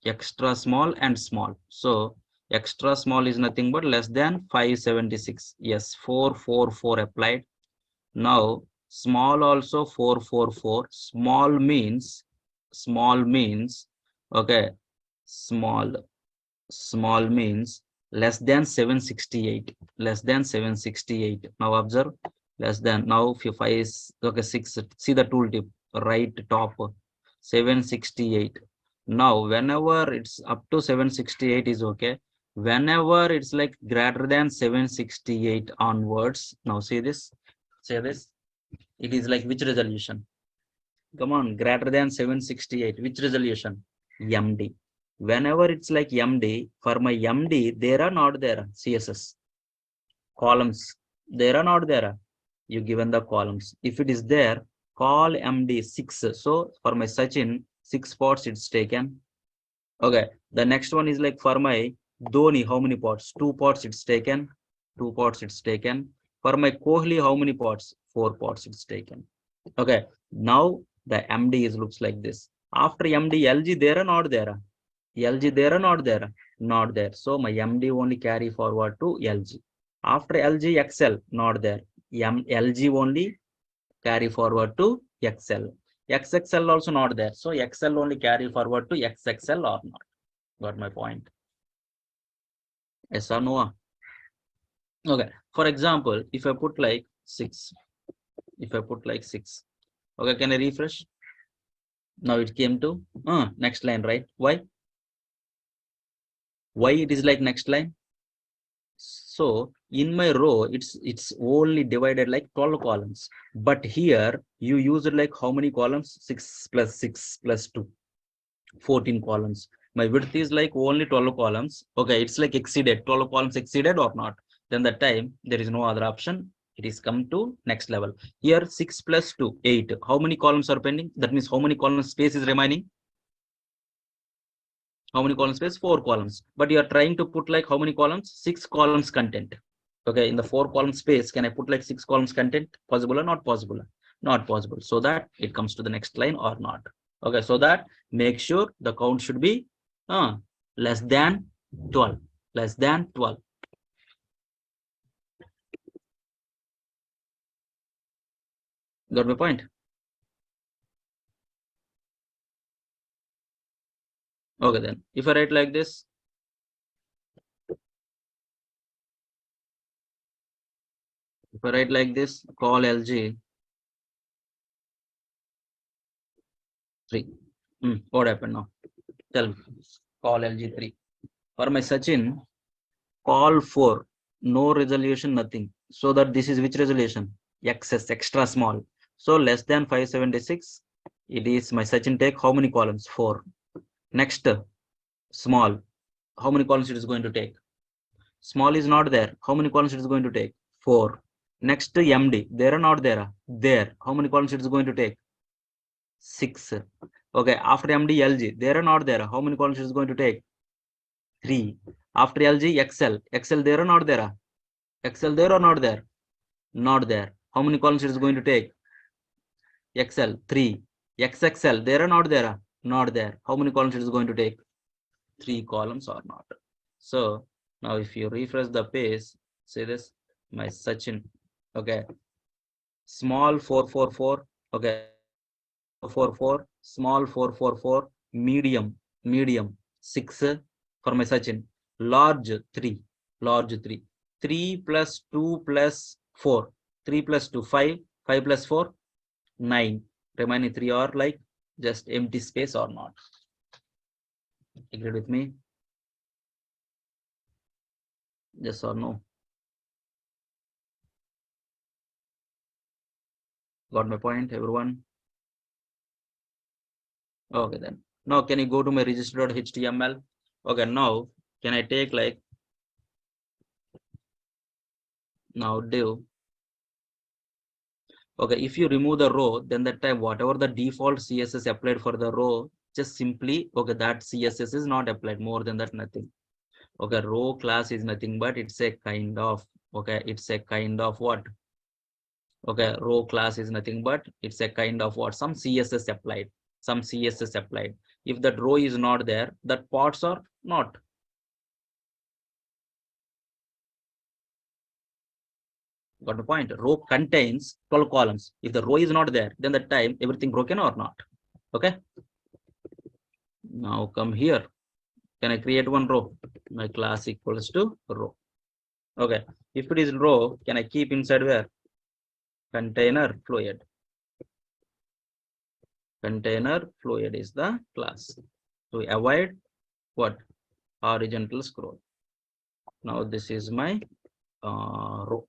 Extra small and small. So extra small is nothing but less than 576. Yes, 444 applied. Now small also 444. Small means okay, small means less than 768, less than 768. Now observe, less than. Now if I is okay, 6, see the tooltip right top, 768. Now whenever it's up to 768 is okay. Whenever it's like greater than 768 onwards, now see this, say this, it is like which resolution? Come on, greater than 768, which resolution? MD. Whenever it's like MD, for my MD, there are not there CSS columns. There are not there. You given the columns. If it is there, call MD 6. So for my Sachin, 6 spots it's taken. Okay. The next one is like for my Dhoni, how many pots? 2 pots it's taken. 2 pots it's taken. For my Kohli, how many pots? 4 pots it's taken. Okay. Now the MD is looks like this. After MD, LG there or not there? LG there or not there? Not there. So my MD only carry forward to LG. After LG, XL not there. LG only carry forward to XL. XXL also not there. So XL only carry forward to XXL or not. Got my point? Yes or no? Okay. For example, if I put like 6, if I put like 6, okay, can I refresh? Now it came to next line, right? Why? Why it is like next line? So in my row, it's only divided like 12 columns. But here you use it like how many columns? 6 plus 6 plus 2, 14 columns. My width is like only 12 columns. Okay, it's like exceeded, 12 columns exceeded or not. Then that time there is no other option. It is come to next level. Here 6 plus 2, 8. How many columns are pending? That means how many columns space is remaining? How many columns space? 4 columns. But you are trying to put like how many columns? 6 columns content. Okay, in the 4 column space, can I put like 6 columns content? Possible or not possible? Not possible. So that it comes to the next line or not. Okay, so that make sure the count should be less than 12. Less than 12. Got my point? Okay, then if I write like this, if I write like this, call LG 3. What happened now? Tell me. Call LG 3. For my Sachin, call 4. No resolution, nothing. So that this is which resolution? XS, extra small. So less than 576. It is my Sachin take how many columns? 4. Next, small. How many columns it is going to take? Small is not there. How many columns it is going to take? 4. Next, MD. There or not there? There. How many columns it is going to take? 6. Okay. After MD, LG. There or not there? How many columns it is going to take? 3. After LG, XL. XL there or not there? XL there or not there? Not there. How many columns it is going to take? XL 3. XXL there or not there? Not there. How many columns it is going to take? 3 columns or not. So Now, if you refresh the page, say this, my Sachin, okay, small 444, okay, 444, small 444, medium 6 for my Sachin, large 3, 3 plus 2 plus 4, 3 plus 2, 5, 5 plus 4, 9, remaining 3 are like just empty space or not. Agree with me? Yes or no? Got my point, everyone? Okay, then. Now, can you go to my register.html? Okay, now, can I take like, now div. Okay, if you remove the row, then that time, whatever the default CSS applied for the row, just simply, okay, that CSS is not applied. More than that, nothing. Okay, row class is nothing, but it's a kind of, okay, it's a kind of what? Okay, row class is nothing, but it's a kind of what? Some CSS applied. Some CSS applied. If that row is not there, that parts are not. Got the point? Row contains 12 columns. If the row is not there, then that time everything broken or not. Okay. Now come here. Can I create one row? My class equals to row. Okay. If it is row, can I keep inside where? Container fluid. Container fluid is the class. To avoid what? Horizontal scroll. Now this is my row.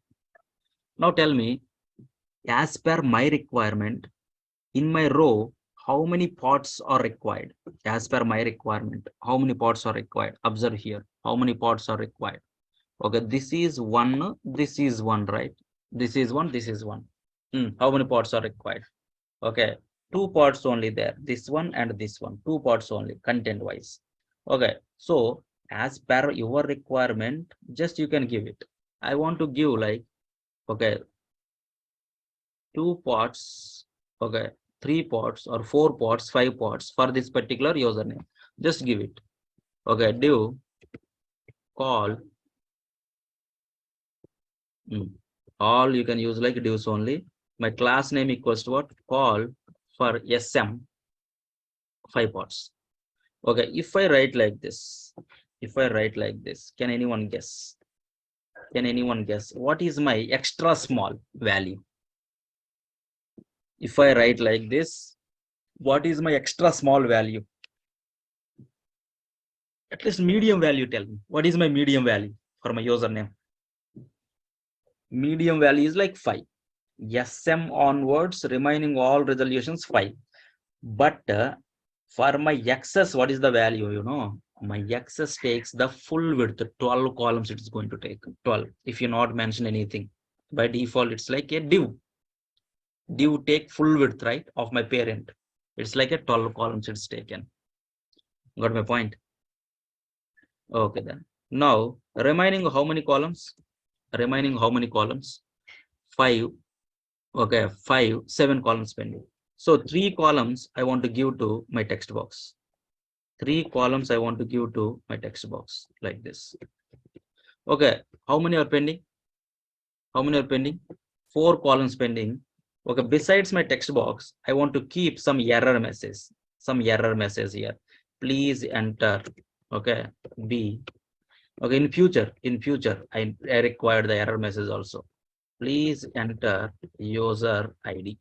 Now tell me, as per my requirement, in my row, how many pods are required? As per my requirement, how many pods are required? Observe here, how many pods are required? Okay, this is one, right? This is one, this is one. How many pods are required? Okay, 2 pods only there, this one and this one, 2 pods only, content wise. Okay, so as per your requirement, just you can give it. I want to give like, okay, 2 pods, okay, 3 pods or 4 pods, 5 pods for this particular username. Just give it. Okay, div call. All you can use like divs only. My class name equals to what? Call for SM 5 pods. Okay, if I write like this, can anyone guess? Can anyone guess what is my extra small value? If I write like this, what is my extra small value? At least medium value, tell me. What is my medium value for my username? Medium value is like 5. SM onwards, remaining all resolutions 5. But for my XS, what is the value? You know, my XS takes the full width, 12 columns it's going to take, 12. If you not mention anything, by default, it's like a div. Div take full width, right, of my parent. It's like a 12 columns it's taken. Got my point? Okay, then. Now, remaining how many columns? Remaining how many columns? 5. Okay, 5, 7 columns pending. So 3 columns I want to give to my text box. 3 columns I want to give to my text box like this. Okay, how many are pending? How many are pending? 4 columns pending. Okay, besides my text box, I want to keep some error message. Some error message here. Please enter. Okay, B. Okay, in future, I require the error message also. Please enter user ID.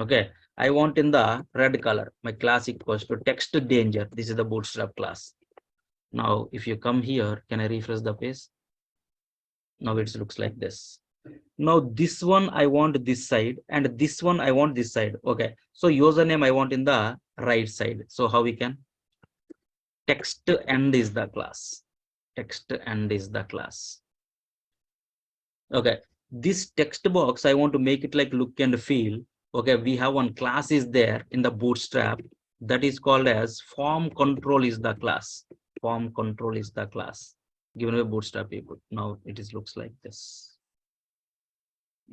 Okay, I want in the red color. My class equals to text danger. This is the bootstrap class. Now, if you come here, can I refresh the page? Now it looks like this. Now this one I want this side and this one I want this side. Okay, so username I want in the right side. So how we can? Text end is the class. Text end is the class. Okay, this text box I want to make it like look and feel. Okay, we have one class is there in the bootstrap that is called as form control is the class. Form control is the class given by bootstrap people. Now it is looks like this.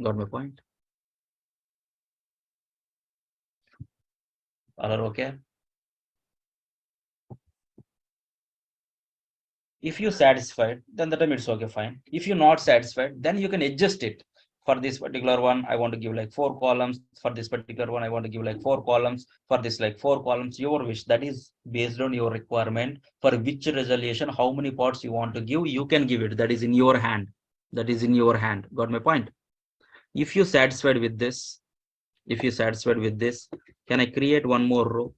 Got my point? All are okay? If you satisfied, then the time it's okay, fine. If you're not satisfied, then you can adjust it. For this particular one, I want to give like 4 columns. For this particular one, I want to give like 4 columns. For this, like 4 columns, your wish. That is based on your requirement. For which resolution, how many parts you want to give, you can give it. That is in your hand. That is in your hand. Got my point? If you satisfied with this, can I create one more row?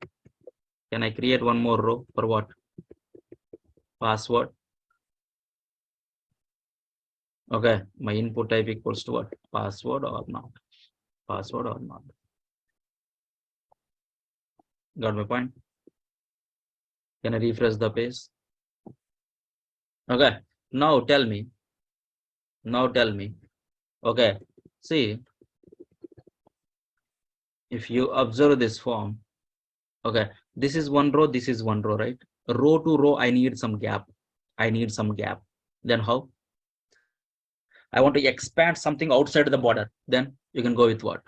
Can I create one more row for what? Password. Okay, my input type equals to what? Password or not? Password or not? Got my point? Can I refresh the page? Okay, now tell me. Okay, see, if you observe this form, okay, this is one row, this is one row, right? Row to row, I need some gap. Then how? I want to expand something outside the border. Then you can go with what?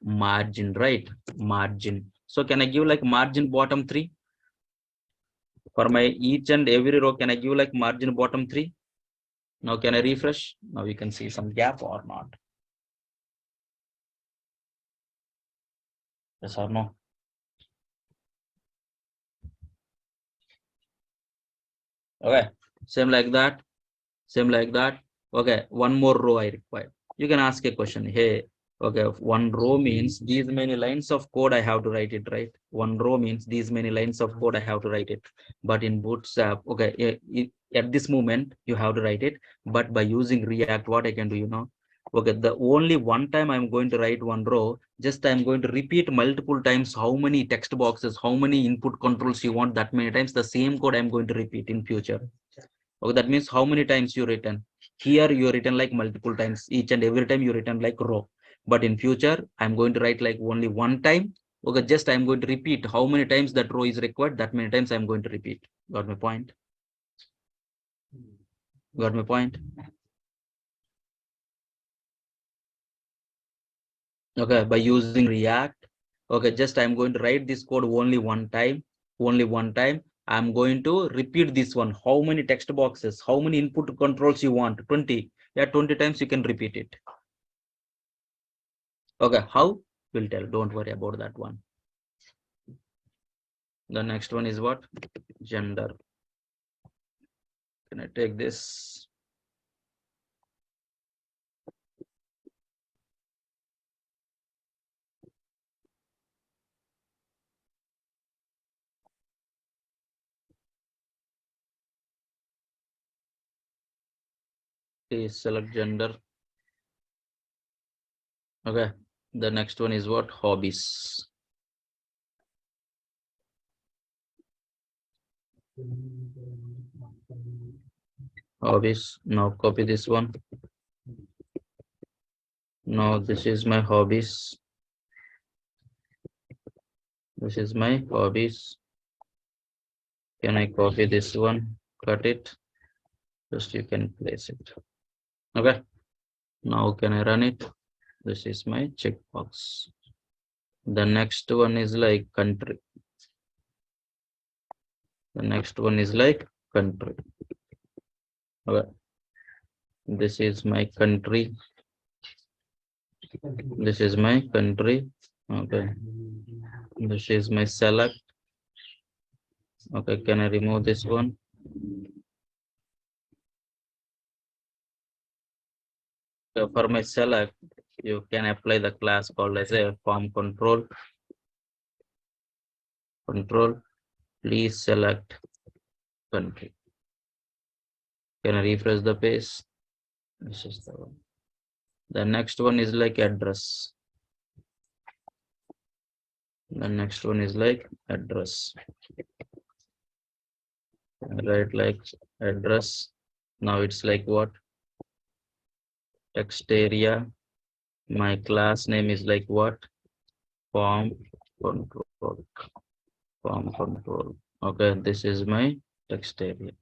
Margin, right? Margin. So can I give like margin bottom 3? For my each and every row, can I give like margin bottom 3? Now can I refresh? Now you can see some gap or not. Yes or no? Okay, same like that. Okay, one more row I require. You can ask a question. Hey, okay, one row means these many lines of code I have to write it, right? One row means these many lines of code I have to write it. But in Bootstrap, okay, at this moment you have to write it. But by using React, what I can do, okay, the only one time I'm going to write one row, just I'm going to repeat multiple times how many text boxes, how many input controls you want, that many times the same code I'm going to repeat in future. Okay, that means how many times you written. Here you written like multiple times, each and every time you written like row. But in future, I'm going to write like only one time. Okay, just I'm going to repeat how many times that row is required, that many times I'm going to repeat. Got my point? Okay, by using React, okay, just I'm going to write this code only one time. I'm going to repeat this one. How many text boxes, how many input controls you want? 20. Yeah, 20 times you can repeat it. Okay, how? We'll tell. Don't worry about that one. The next one is what? Gender. Can I take this? Please select gender. Okay, the next one is what? Hobbies. Now copy this one. Now this is my hobbies. Can I copy this one? Cut it. Just you can place it. Okay. Now can I run it? This is my checkbox. The next one is like country. Okay. This is my country. Okay. This is my select. Okay, can I remove this one? So for my select, you can apply the class called as a form control. Please select country. Can I refresh the page? This is the one. The next one is like address. Right, like address. Now it's like what? Text area. My class name is like what? Form control. Okay, this is my text area.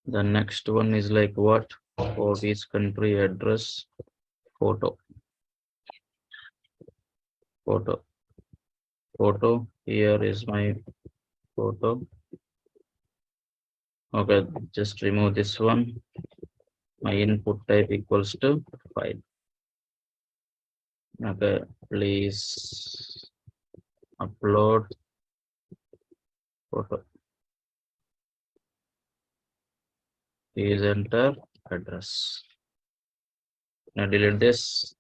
The next one is like what? Hobbies, country, address, photo. Here is my photo. Okay, just remove this one. My input type equals to file. Okay, please upload photo. Please enter address. Now delete this.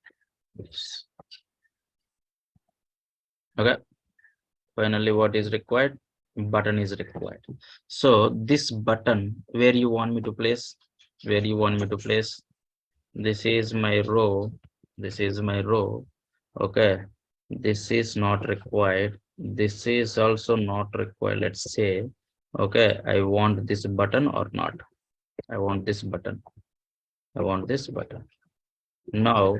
Okay, finally what is required? Button is required. So this button, where you want me to place? Where you want me to place? This is my row. This is my row. Okay, this is not required. This is also not required. Let's say, okay, I want this button or not. I want this button. I want this button. Now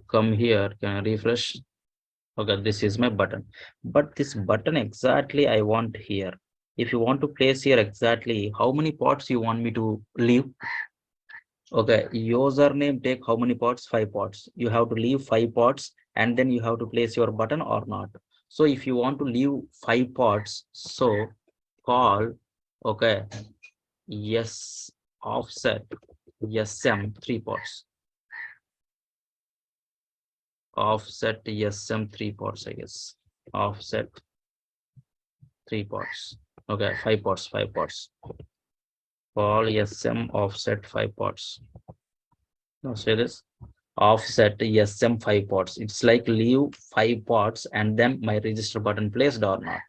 come here. Can I refresh? Okay, this is my button. But this button exactly I want here. If you want to place here exactly, how many pots you want me to leave? Okay, username take how many pots? 5 pots. You have to leave 5 pots and then you have to place your button or not. So if you want to leave 5 pots, so call, okay, yes, offset sm 3 pots. Offset sm 3 pots, I guess. Offset 3 pots. Okay, 5 pots, 5 pots. Call sm offset 5 pots. Now say this. Offset sm 5 pots. It's like leave 5 pots and then my register button placed or not.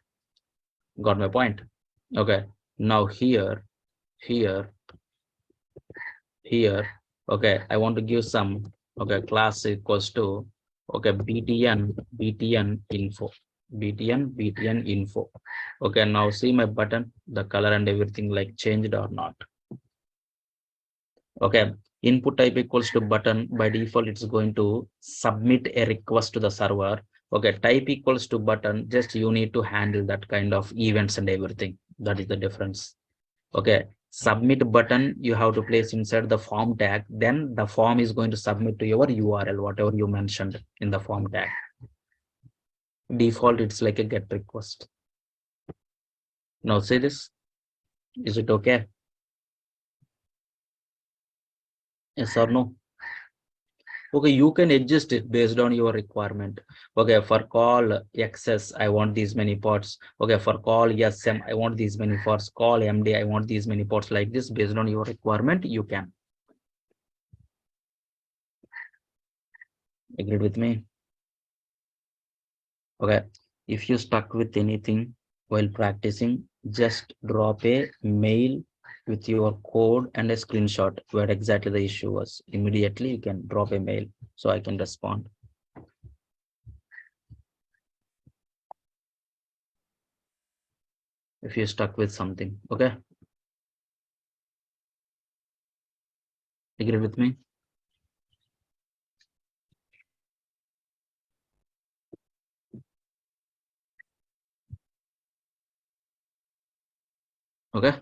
Got my point? Okay, now here, okay, I want to give some, okay, class equals to, okay, btn info. btn info. Okay, now see my button, the color and everything like changed or not. Okay, input type equals to button. By default it's going to submit a request to the server. Okay, type equals to button, just you need to handle that kind of events and everything. That is the difference. Okay, submit button you have to place inside the form tag, then the form is going to submit to your URL, whatever you mentioned in the form tag. Default it's like a get request. Now say this, is it okay? Yes or no? Okay, you can adjust it based on your requirement. Okay, for call XS, I want these many ports. Okay, for call SM, I want these many ports. Call MD, I want these many ports. Like this, based on your requirement, you can. Agreed with me? Okay, if you stuck with anything while practicing, just drop a mail with your code and a screenshot where exactly the issue was. Immediately, you can drop a mail so I can respond. If you're stuck with something, okay? Agree with me? Okay.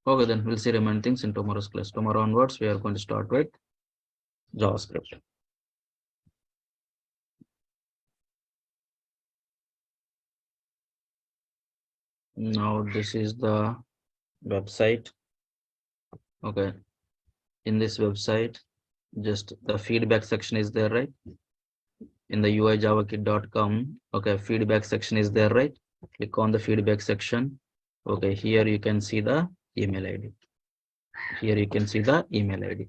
Okay, then we'll see remaining things in tomorrow's class. Tomorrow onwards, we are going to start with JavaScript. Now, this is the website. Okay. In this website, just the feedback section is there, right? In the uijavakit.com, okay, feedback section is there, right? Click on the feedback section. Okay, here you can see the email ID. Here you can see the email ID.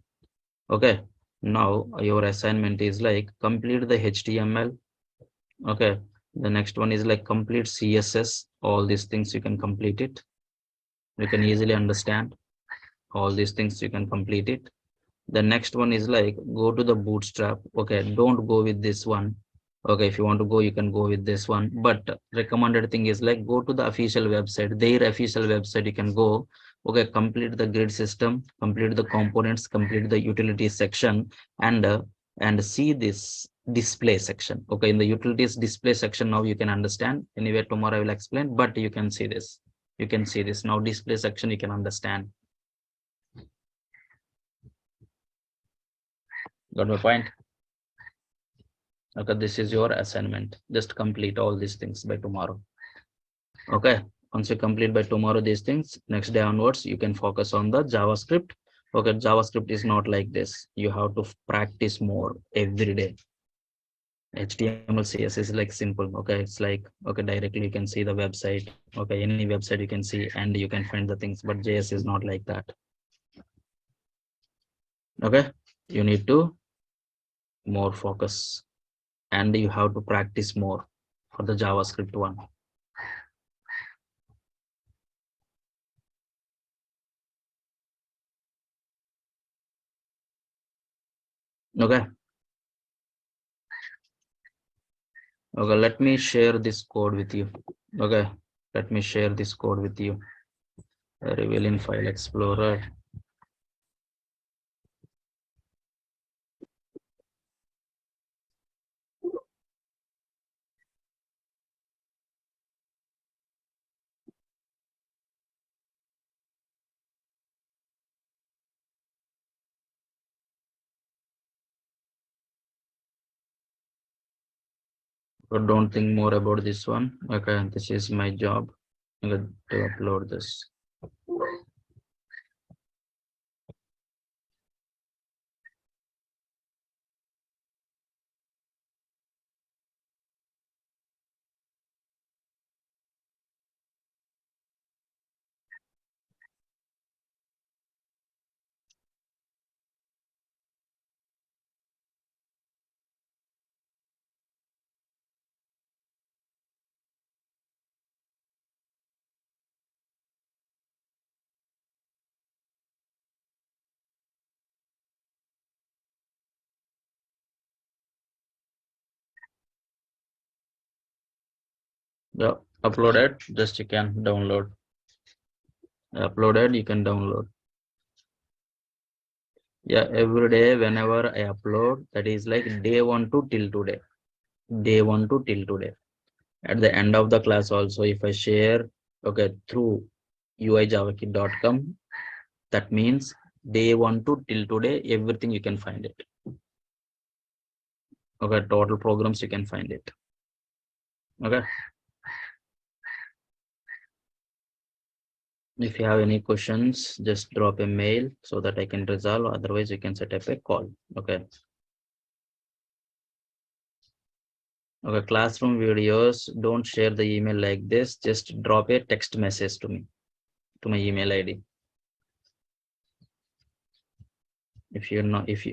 Okay, now your assignment is like complete the HTML. Okay, the next one is like complete CSS. All these things you can complete it. You can easily understand all these things, you can complete it. The next one is like go to the bootstrap. Okay, don't go with this one. Okay, if you want to go, you can go with this one, but recommended thing is like go to the official website. Their official website you can go. Okay, complete the grid system, complete the components, complete the utility section, and see this display section. Okay, in the utilities display section, now you can understand. Anyway, tomorrow I will explain, but you can see this. You can see this now. Display section you can understand. Got my point? Okay, this is your assignment. Just complete all these things by tomorrow. Okay, once you complete by tomorrow these things, next day onwards, you can focus on the JavaScript. Okay, JavaScript is not like this. You have to practice more every day. HTML, CSS is like simple. Okay, it's like, okay, directly you can see the website. Okay, any website you can see and you can find the things, but JS is not like that. Okay, you need to more focus and you have to practice more for the JavaScript one. Okay. Okay, let me share this code with you. Okay, let me share this code with you. Reveal in File Explorer. But don't think more about this one. Okay, this is my job. I'm going to upload this. Yeah, uploaded. Just you can download. Uploaded, you can download. Yeah, every day whenever I upload, that is like day 1 to till today. Day 1 to till today. At the end of the class also, if I share, okay, through uijavakit.com, that means day 1 to till today, everything you can find it. Okay, total programs you can find it. Okay. If you have any questions, just drop a mail so that I can resolve. Otherwise, you can set up a call. Okay. Okay, classroom videos, don't share the email like this. Just drop a text message to me, to my email ID. If you're not, if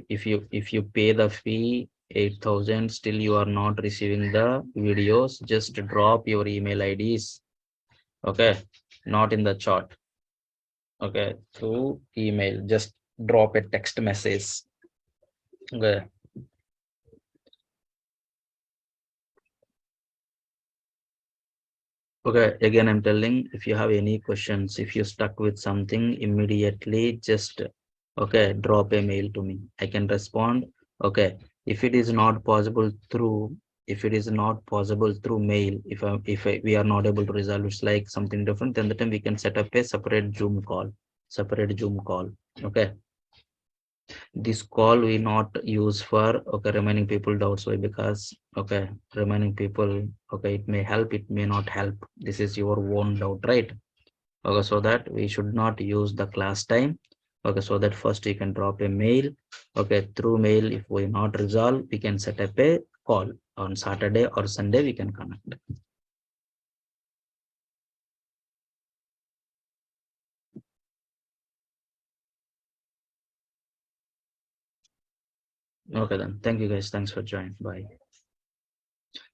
you pay the fee 8,000, still you are not receiving the videos, just drop your email IDs. Okay, not in the chat. Okay, through email, just drop a text message. Okay. Okay, again, I'm telling, if you have any questions, if you're stuck with something, immediately just, okay, drop a mail to me. I can respond. Okay, if it is not possible through, mail, if we are not able to resolve, it's like something different, then the time we can set up a separate Zoom call. Okay. This call we not use for, okay, remaining people doubts. Why? Because, okay, remaining people, okay, it may help, it may not help. This is your own doubt, right? Okay, so that we should not use the class time. Okay, so that first you can drop a mail. Okay, through mail, if we not resolve, we can set up a call on Saturday or Sunday, we can connect. Okay, then thank you guys, thanks for joining. Bye.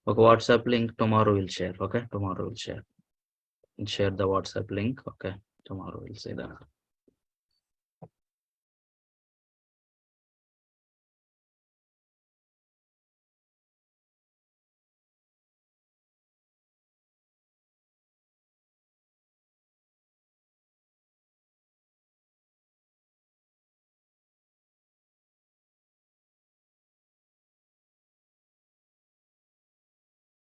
Okay, WhatsApp link tomorrow we'll share. Okay, tomorrow we'll share the WhatsApp link. Okay, tomorrow we'll say that.